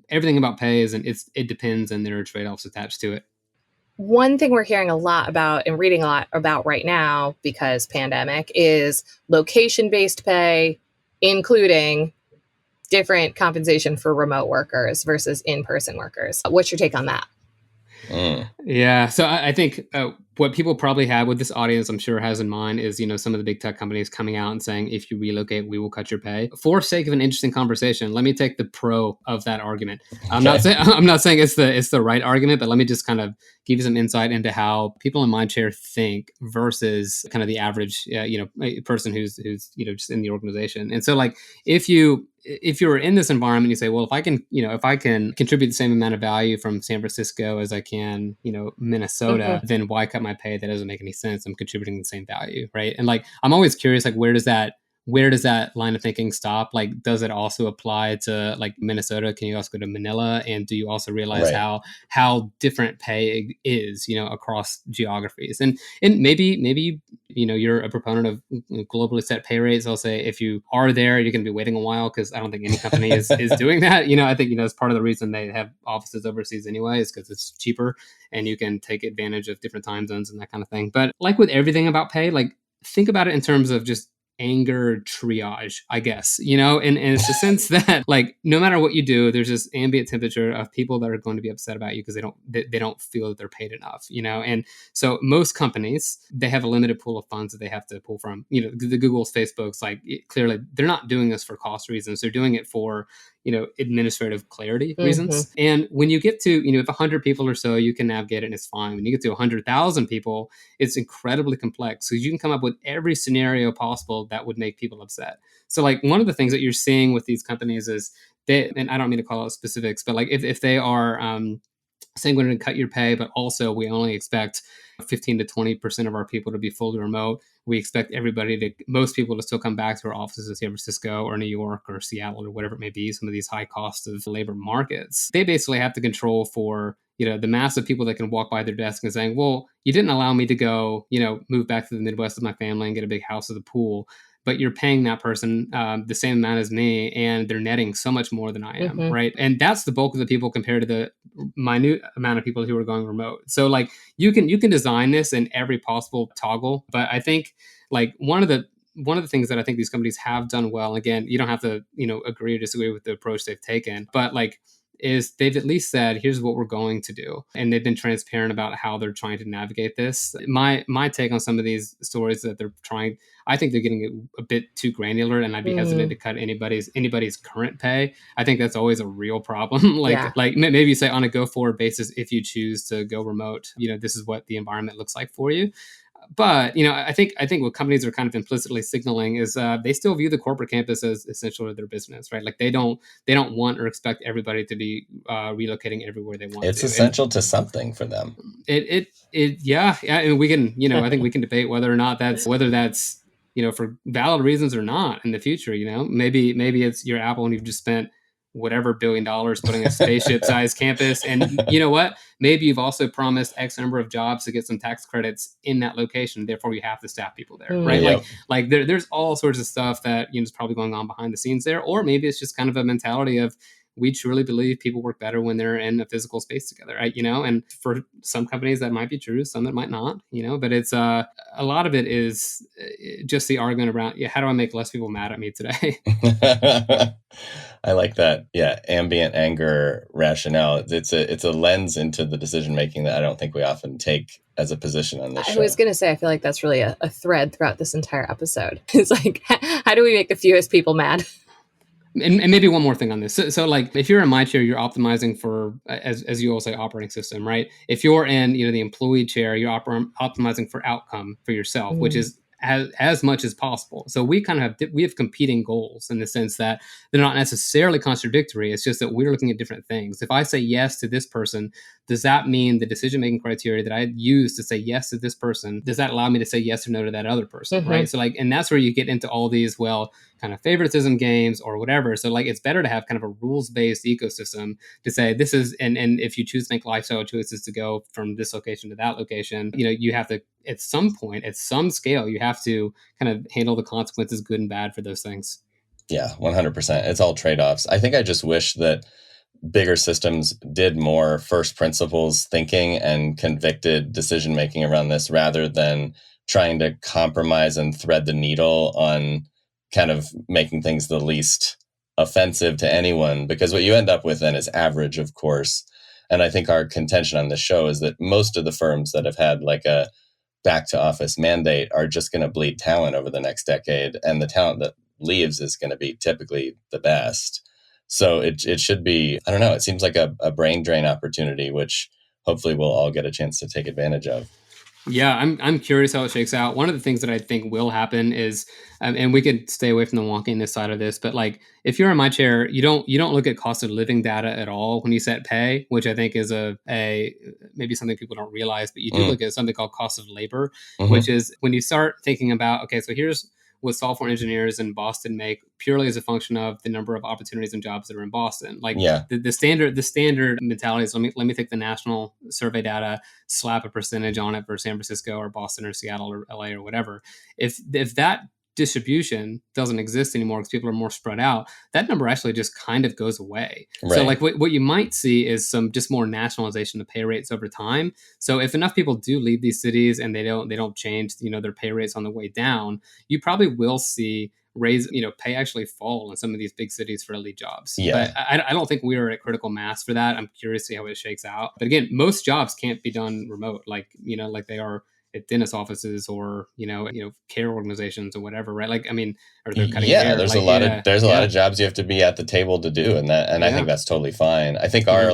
everything about pay is, and it depends, and there are trade-offs attached to it.
One thing we're hearing a lot about and reading a lot about right now because pandemic is location-based pay, including different compensation for remote workers versus in-person workers. What's your take on that?
Yeah. So I think what people probably have, what this audience I'm sure has in mind is, some of the big tech companies coming out and saying, if you relocate, we will cut your pay. For sake of an interesting conversation, let me take the pro of that argument. I'm not saying it's the right argument, but let me just kind of give you some insight into how people in my chair think versus kind of the average, person who's just in the organization. And so like, if you're in this environment, you say, well, if I can contribute the same amount of value from San Francisco as I can, Minnesota, then why cut my pay? That doesn't make any sense. I'm contributing the same value, right? And like, I'm always curious, like, where does that where does that line of thinking stop? Like, does it also apply to like Minnesota? Can you also go to Manila? And do you also realize
Right.
how different pay is, across geographies? And maybe you're a proponent of globally set pay rates. I'll say if you are there, you're going to be waiting a while, because I don't think any company is doing that. I think it's part of the reason they have offices overseas anyway, is because it's cheaper and you can take advantage of different time zones and that kind of thing. But like with everything about pay, like think about it in terms of just anger triage, I guess, and it's the sense that like no matter what you do, there's this ambient temperature of people that are going to be upset about you because they don't feel that they're paid enough, and so most companies, they have a limited pool of funds that they have to pull from, the Googles, Facebooks, like clearly they're not doing this for cost reasons, they're doing it for administrative clarity reasons. And when you get to, if 100 people or so, you can navigate it and it's fine. When you get to 100,000 people, it's incredibly complex, because you can come up with every scenario possible that would make people upset. So like one of the things that you're seeing with these companies is and I don't mean to call out specifics, but like if they are saying we're going to cut your pay, but also we only expect 15 to 20% of our people to be fully remote. We expect most people to still come back to our offices in San Francisco or New York or Seattle or whatever it may be, some of these high cost of labor markets. They basically have to control for, the mass of people that can walk by their desk and saying, well, you didn't allow me to go, move back to the Midwest with my family and get a big house with a pool, but you're paying that person the same amount as me, and they're netting so much more than I am, right? And that's the bulk of the people compared to the minute amount of people who are going remote. So like you can design this in every possible toggle, but I think like one of the things that I think these companies have done well, again, you don't have to agree or disagree with the approach they've taken, but like is they've at least said, here's what we're going to do. And they've been transparent about how they're trying to navigate this. My take on some of these stories that they're trying, I think they're getting a bit too granular, and I'd be hesitant to cut anybody's current pay. I think that's always a real problem. Like maybe you say on a go forward basis, if you choose to go remote, this is what the environment looks like for you. But I think what companies are kind of implicitly signaling is they still view the corporate campus as essential to their business, right? Like they don't want or expect everybody to be relocating everywhere they want.
It's essential to something for them.
Yeah. And we can I think we can debate whether that's for valid reasons or not in the future. Maybe it's your Apple and you've just spent whatever $1 billion putting a spaceship-sized campus. And you know what? Maybe you've also promised X number of jobs to get some tax credits in that location. Therefore, you have to staff people there, right?
Yep.
Like there's all sorts of stuff that is probably going on behind the scenes there. Or maybe it's just kind of a mentality of, we truly believe people work better when they're in a physical space together, right? And for some companies that might be true, some that might not, but it's a lot of it is just the argument around, how do I make less people mad at me today?
I like that. Yeah. Ambient anger rationale. It's a lens into the decision making that I don't think we often take as a position on this show.
I was going to say, I feel like that's really a thread throughout this entire episode. It's like, how do we make the fewest people mad?
And maybe one more thing on this. So like if you're in my chair, you're optimizing for, as you all say, operating system, right? If you're in, the employee chair, you're optimizing for outcome for yourself, which is as much as possible. So we kind of have competing goals in the sense that they're not necessarily contradictory. It's just that we're looking at different things. If I say yes to this person, does that mean the decision-making criteria that I use to say yes to this person, does that allow me to say yes or no to that other person, right? So like, and that's where you get into all these, kind of favoritism games or whatever. So like, it's better to have kind of a rules-based ecosystem to say this is, and if you choose to make lifestyle choices to go from this location to that location, you have to, at some point, at some scale, you have to kind of handle the consequences, good and bad, for those things.
Yeah, 100%. It's all trade-offs. I think I just wish that bigger systems did more first principles thinking and convicted decision making around this, rather than trying to compromise and thread the needle on kind of making things the least offensive to anyone. Because what you end up with then is average, of course. And I think our contention on this show is that most of the firms that have had like a back to office mandate are just going to bleed talent over the next decade. And the talent that leaves is going to be typically the best. So it should be, I don't know, it seems like a brain drain opportunity, which hopefully we'll all get a chance to take advantage of.
Yeah, I'm curious how it shakes out. One of the things that I think will happen is, and we could stay away from the wonkiness side of this, but like if you're in my chair, you don't look at cost of living data at all when you set pay, which I think is a maybe something people don't realize, but you do look at something called cost of labor, which is when you start thinking about, okay, so here's what software engineers in Boston make purely as a function of the number of opportunities and jobs that are in Boston. Like
Yeah.
the standard mentality is let me take the national survey data, slap a percentage on it for San Francisco or Boston or Seattle or LA or whatever. If that distribution doesn't exist anymore because people are more spread out, that number actually just kind of goes away.
Right.
So like what you might see is some just more nationalization of pay rates over time. So if enough people do leave these cities and they don't change, their pay rates on the way down, you probably will see pay actually fall in some of these big cities for elite jobs.
Yeah.
But I don't think we are at critical mass for that. I'm curious to see how it shakes out. But again, most jobs can't be done remote, like they are at dentist offices or care organizations or whatever, right? Like, I mean, or they're cutting hair.
There's
like,
a lot of jobs you have to be at the table to do, and I think that's totally fine. I think our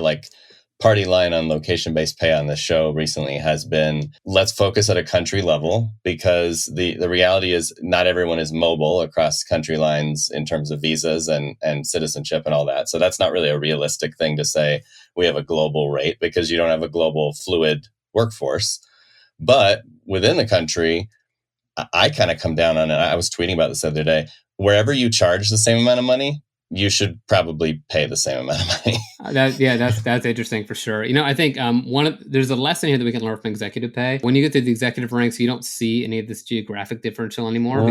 party line on location-based pay on this show recently has been, let's focus at a country level, because the reality is not everyone is mobile across country lines in terms of visas and citizenship and all that. So that's not really a realistic thing to say we have a global rate, because you don't have a global fluid workforce. But within the country, I kind of come down on it. I was tweeting about this the other day. Wherever you charge the same amount of money, you should probably pay the same amount of money.
That's interesting for sure. I think there's a lesson here that we can learn from executive pay. When you get to the executive ranks, you don't see any of this geographic differential anymore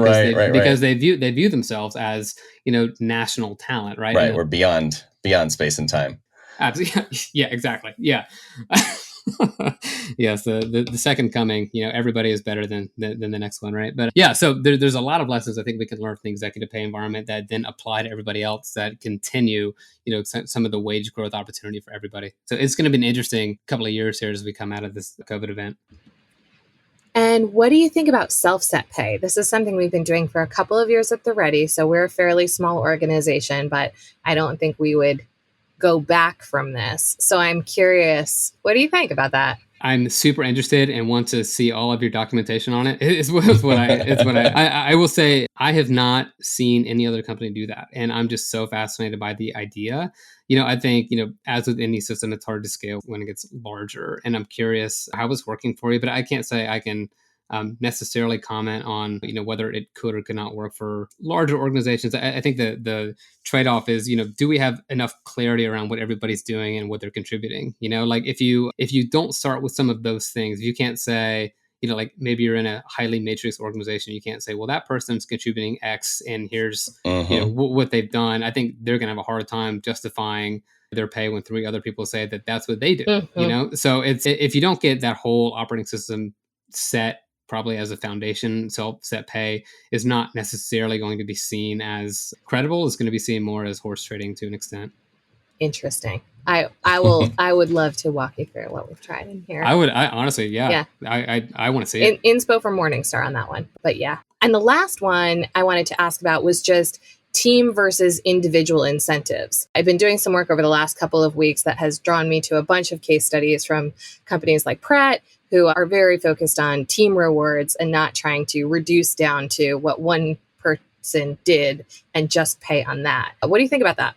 because they view themselves as national talent, right?
Right, we're beyond space and time.
Absolutely. Yeah, exactly. Yeah. Yes, the second coming, everybody is better than the next one, right? But yeah, so there's a lot of lessons I think we can learn from the executive pay environment that then apply to everybody else, that continue, some of the wage growth opportunity for everybody. So it's going to be an interesting couple of years here as we come out of this COVID event.
And what do you think about self-set pay? This is something we've been doing for a couple of years at The Ready. So we're a fairly small organization, but I don't think we would go back from this. So I'm curious, what do you think about that?
I'm super interested and want to see all of your documentation on it. It's what I will say. I have not seen any other company do that, and I'm just so fascinated by the idea. I think as with any system, it's hard to scale when it gets larger, and I'm curious how it's working for you. But I can't say I can necessarily comment on whether it could or could not work for larger organizations. I think the trade-off is do we have enough clarity around what everybody's doing and what they're contributing? Like if you don't start with some of those things, you can't say like maybe you're in a highly matrix organization, you can't say, well, that person's contributing X and here's what they've done. I think they're gonna have a hard time justifying their pay when three other people say that that's what they do. So it's, if you don't get that whole operating system set probably as a foundation, self-set pay is not necessarily going to be seen as credible. It's going to be seen more as horse trading to an extent.
Interesting. I would love to walk you through what we've tried in here.
I honestly, yeah. I want to see it.
Inspo for Morningstar on that one. But yeah. And the last one I wanted to ask about was just team versus individual incentives. I've been doing some work over the last couple of weeks that has drawn me to a bunch of case studies from companies like Pratt, who are very focused on team rewards and not trying to reduce down to what one person did and just pay on that. What do you think about that?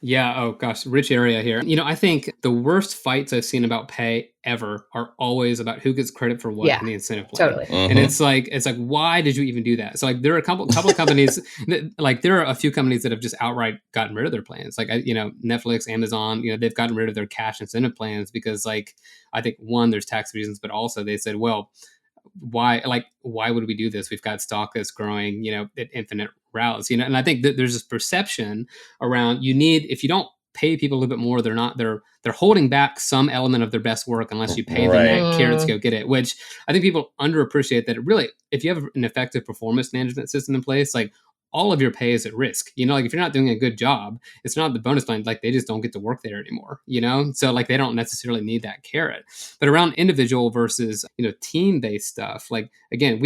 Yeah. Oh gosh, rich area here. I think the worst fights I've seen about pay ever are always about who gets credit for what in the incentive plan.
Totally.
And it's like, why did you even do that? So like, there are a couple of companies that, there are a few companies that have just outright gotten rid of their plans. Like, Netflix, Amazon, they've gotten rid of their cash incentive plans because I think one, there's tax reasons, but also they said, well, why would we do this? We've got stock that's growing, at infinite routes, and I think that there's this perception around if you don't pay people a little bit more, they're holding back some element of their best work unless you pay them that carrot to go get it, which I think people underappreciate, that really, if you have an effective performance management system in place, like all of your pay is at risk. Like if you're not doing a good job, it's not the bonus plan. Like they just don't get to work there anymore, So like they don't necessarily need that carrot. But around individual versus, team-based stuff, like again,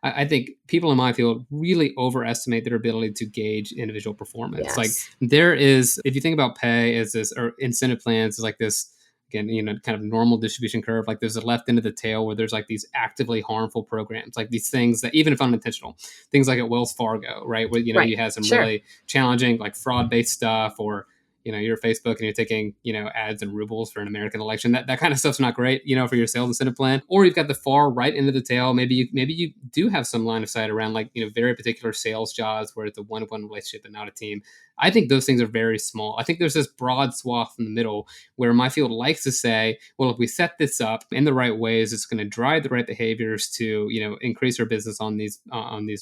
I think people in my field really overestimate their ability to gauge individual performance.
Yes.
Like there is, if you think about pay as this, or incentive plans is like this, again, kind of normal distribution curve. Like there's a left end of the tail where there's like these actively harmful programs, like these things that even if unintentional, things like at Wells Fargo, right? Where, you had some really challenging like fraud-based stuff, or, you're Facebook and you're taking, ads and rubles for an American election. That kind of stuff's not great, for your sales incentive plan. Or you've got the far right end of the tail. Maybe you do have some line of sight around like, very particular sales jobs where it's a one-to-one relationship and not a team. I think those things are very small. I think there's this broad swath in the middle where my field likes to say, well, if we set this up in the right ways, it's going to drive the right behaviors to, increase our business on these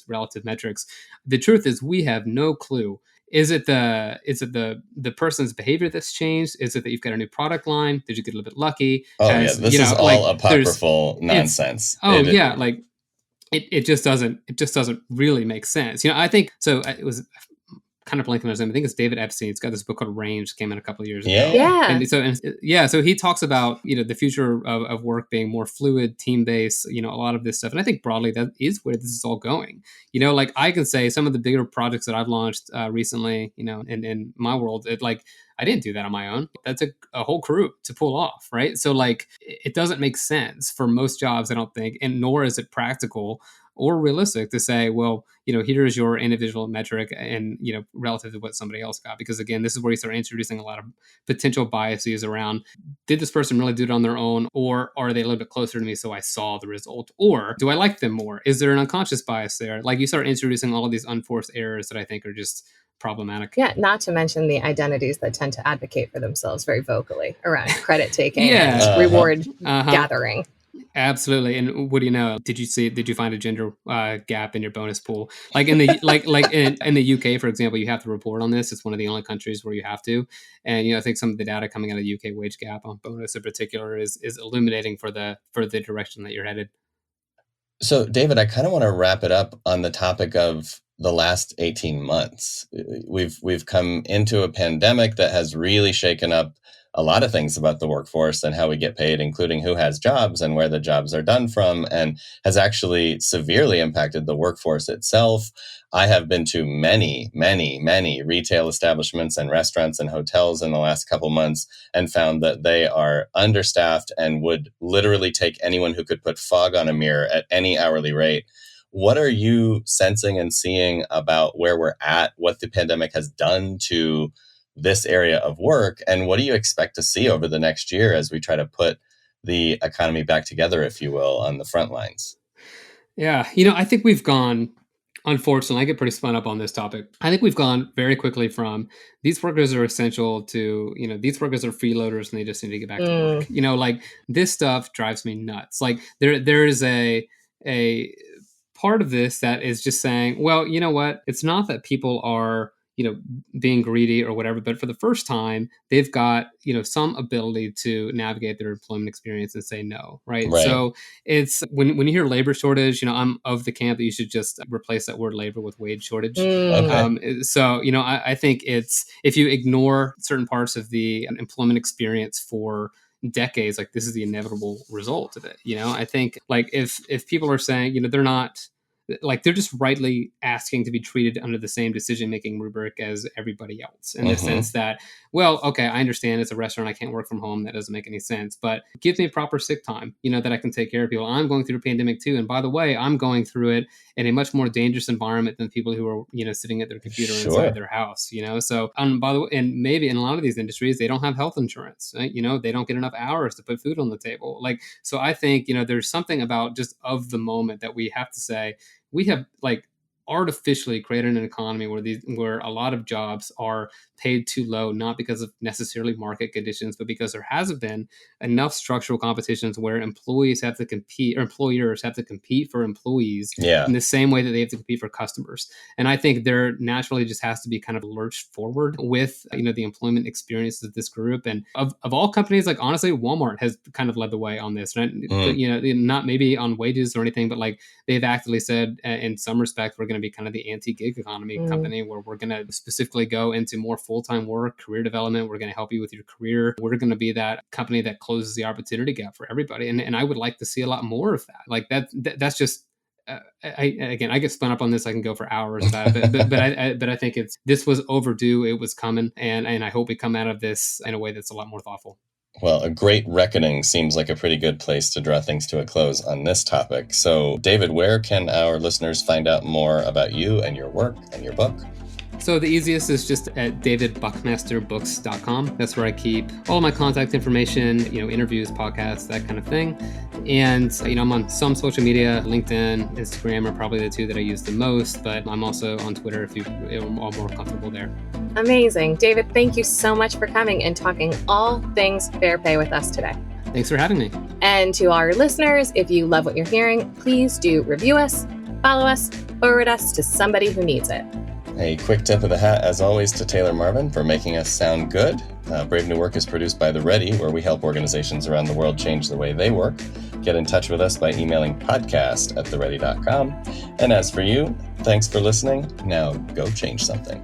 relative metrics. The truth is we have no clue. Is it the person's behavior that's changed? Is it that you've got a new product line? Did you get a little bit lucky?
This is all apocryphal nonsense.
It just doesn't really make sense. I think so. It was kind of blanking on his name. I think it's David Epstein. It's got this book called Range, came out a couple of years ago. So he talks about the future of work being more fluid, team based. A lot of this stuff, and I think broadly that is where this is all going. Like I can say some of the bigger projects that I've launched recently, in my world, I didn't do that on my own. That took a whole crew to pull off, right? So it doesn't make sense for most jobs, I don't think, and nor is it practical or realistic to say, well, here's your individual metric and, relative to what somebody else got. Because again, this is where you start introducing a lot of potential biases around, did this person really do it on their own? Or are they a little bit closer to me so I saw the result? Or do I like them more? Is there an unconscious bias there? Like you start introducing all of these unforced errors that I think are just problematic.
Yeah, not to mention the identities that tend to advocate for themselves very vocally around credit taking and reward gathering.
Absolutely. And what do you know? Did you find a gender gap in your bonus pool? Like in the in the UK, for example, you have to report on this. It's one of the only countries where you have to. And I think some of the data coming out of the UK wage gap on bonus in particular is illuminating for the direction that you're headed.
So David, I kind of want to wrap it up on the topic of the last 18 months. We've come into a pandemic that has really shaken up a lot of things about the workforce and how we get paid, including who has jobs and where the jobs are done from, and has actually severely impacted the workforce itself. I have been to many, many, many retail establishments and restaurants and hotels in the last couple months and found that they are understaffed and would literally take anyone who could put fog on a mirror at any hourly rate. What are you sensing and seeing about where we're at, what the pandemic has done to this area of work, and what do you expect to see over the next year as we try to put the economy back together, if you will, on the front lines?
Yeah, I think we've gone, unfortunately, I get pretty spun up on this topic. I think we've gone very quickly from these workers are essential to, these workers are freeloaders and they just need to get back to work. This stuff drives me nuts. There is a part of this that is just saying, well, you know what? It's not that people are being greedy or whatever, but for the first time, they've got, some ability to navigate their employment experience and say no, right? So it's when you hear labor shortage, I'm of the camp that you should just replace that word labor with wage shortage. I think it's, if you ignore certain parts of the employment experience for decades, this is the inevitable result of it. I think if people are saying, they're not, they're just rightly asking to be treated under the same decision-making rubric as everybody else in the sense that, well, okay, I understand it's a restaurant. I can't work from home. That doesn't make any sense, but give me proper sick time, that I can take care of people. I'm going through a pandemic too. And by the way, I'm going through it in a much more dangerous environment than people who are, sitting at their computer inside their house, So, by the way, and maybe in a lot of these industries, they don't have health insurance, right? They don't get enough hours to put food on the table. So I think, there's something about just of the moment that we have to say, we have artificially created an economy where a lot of jobs are paid too low, not because of necessarily market conditions, but because there hasn't been enough structural competitions where employees have to compete, or employers have to compete for employees in the same way that they have to compete for customers. And I think there naturally just has to be kind of lurched forward with, the employment experiences of this group. And of all companies, honestly, Walmart has kind of led the way on this, right? Not maybe on wages or anything, but they've actively said in some respect, we're going to be kind of the anti-gig economy company where we're going to specifically go into more full-time work, career development. We're going to help you with your career. We're going to be that company that closes the opportunity gap for everybody. And I would like to see a lot more of that. That's just, I get spun up on this. I can go for hours about it, but I think this was overdue. It was coming. And I hope we come out of this in a way that's a lot more thoughtful.
Well, a great reckoning seems like a pretty good place to draw things to a close on this topic. So, David, where can our listeners find out more about you and your work and your book?
So the easiest is just at davidbuckmasterbooks.com. That's where I keep all my contact information, interviews, podcasts, that kind of thing. And, I'm on some social media. LinkedIn, Instagram are probably the two that I use the most, but I'm also on Twitter if you're all more comfortable there.
Amazing. David, thank you so much for coming and talking all things Fair Pay with us today.
Thanks for having me.
And to all our listeners, if you love what you're hearing, please do review us, follow us, forward us to somebody who needs it.
A quick tip of the hat, as always, to Taylor Marvin for making us sound good. Brave New Work is produced by The Ready, where we help organizations around the world change the way they work. Get in touch with us by emailing podcast@theready.com. And as for you, thanks for listening. Now go change something.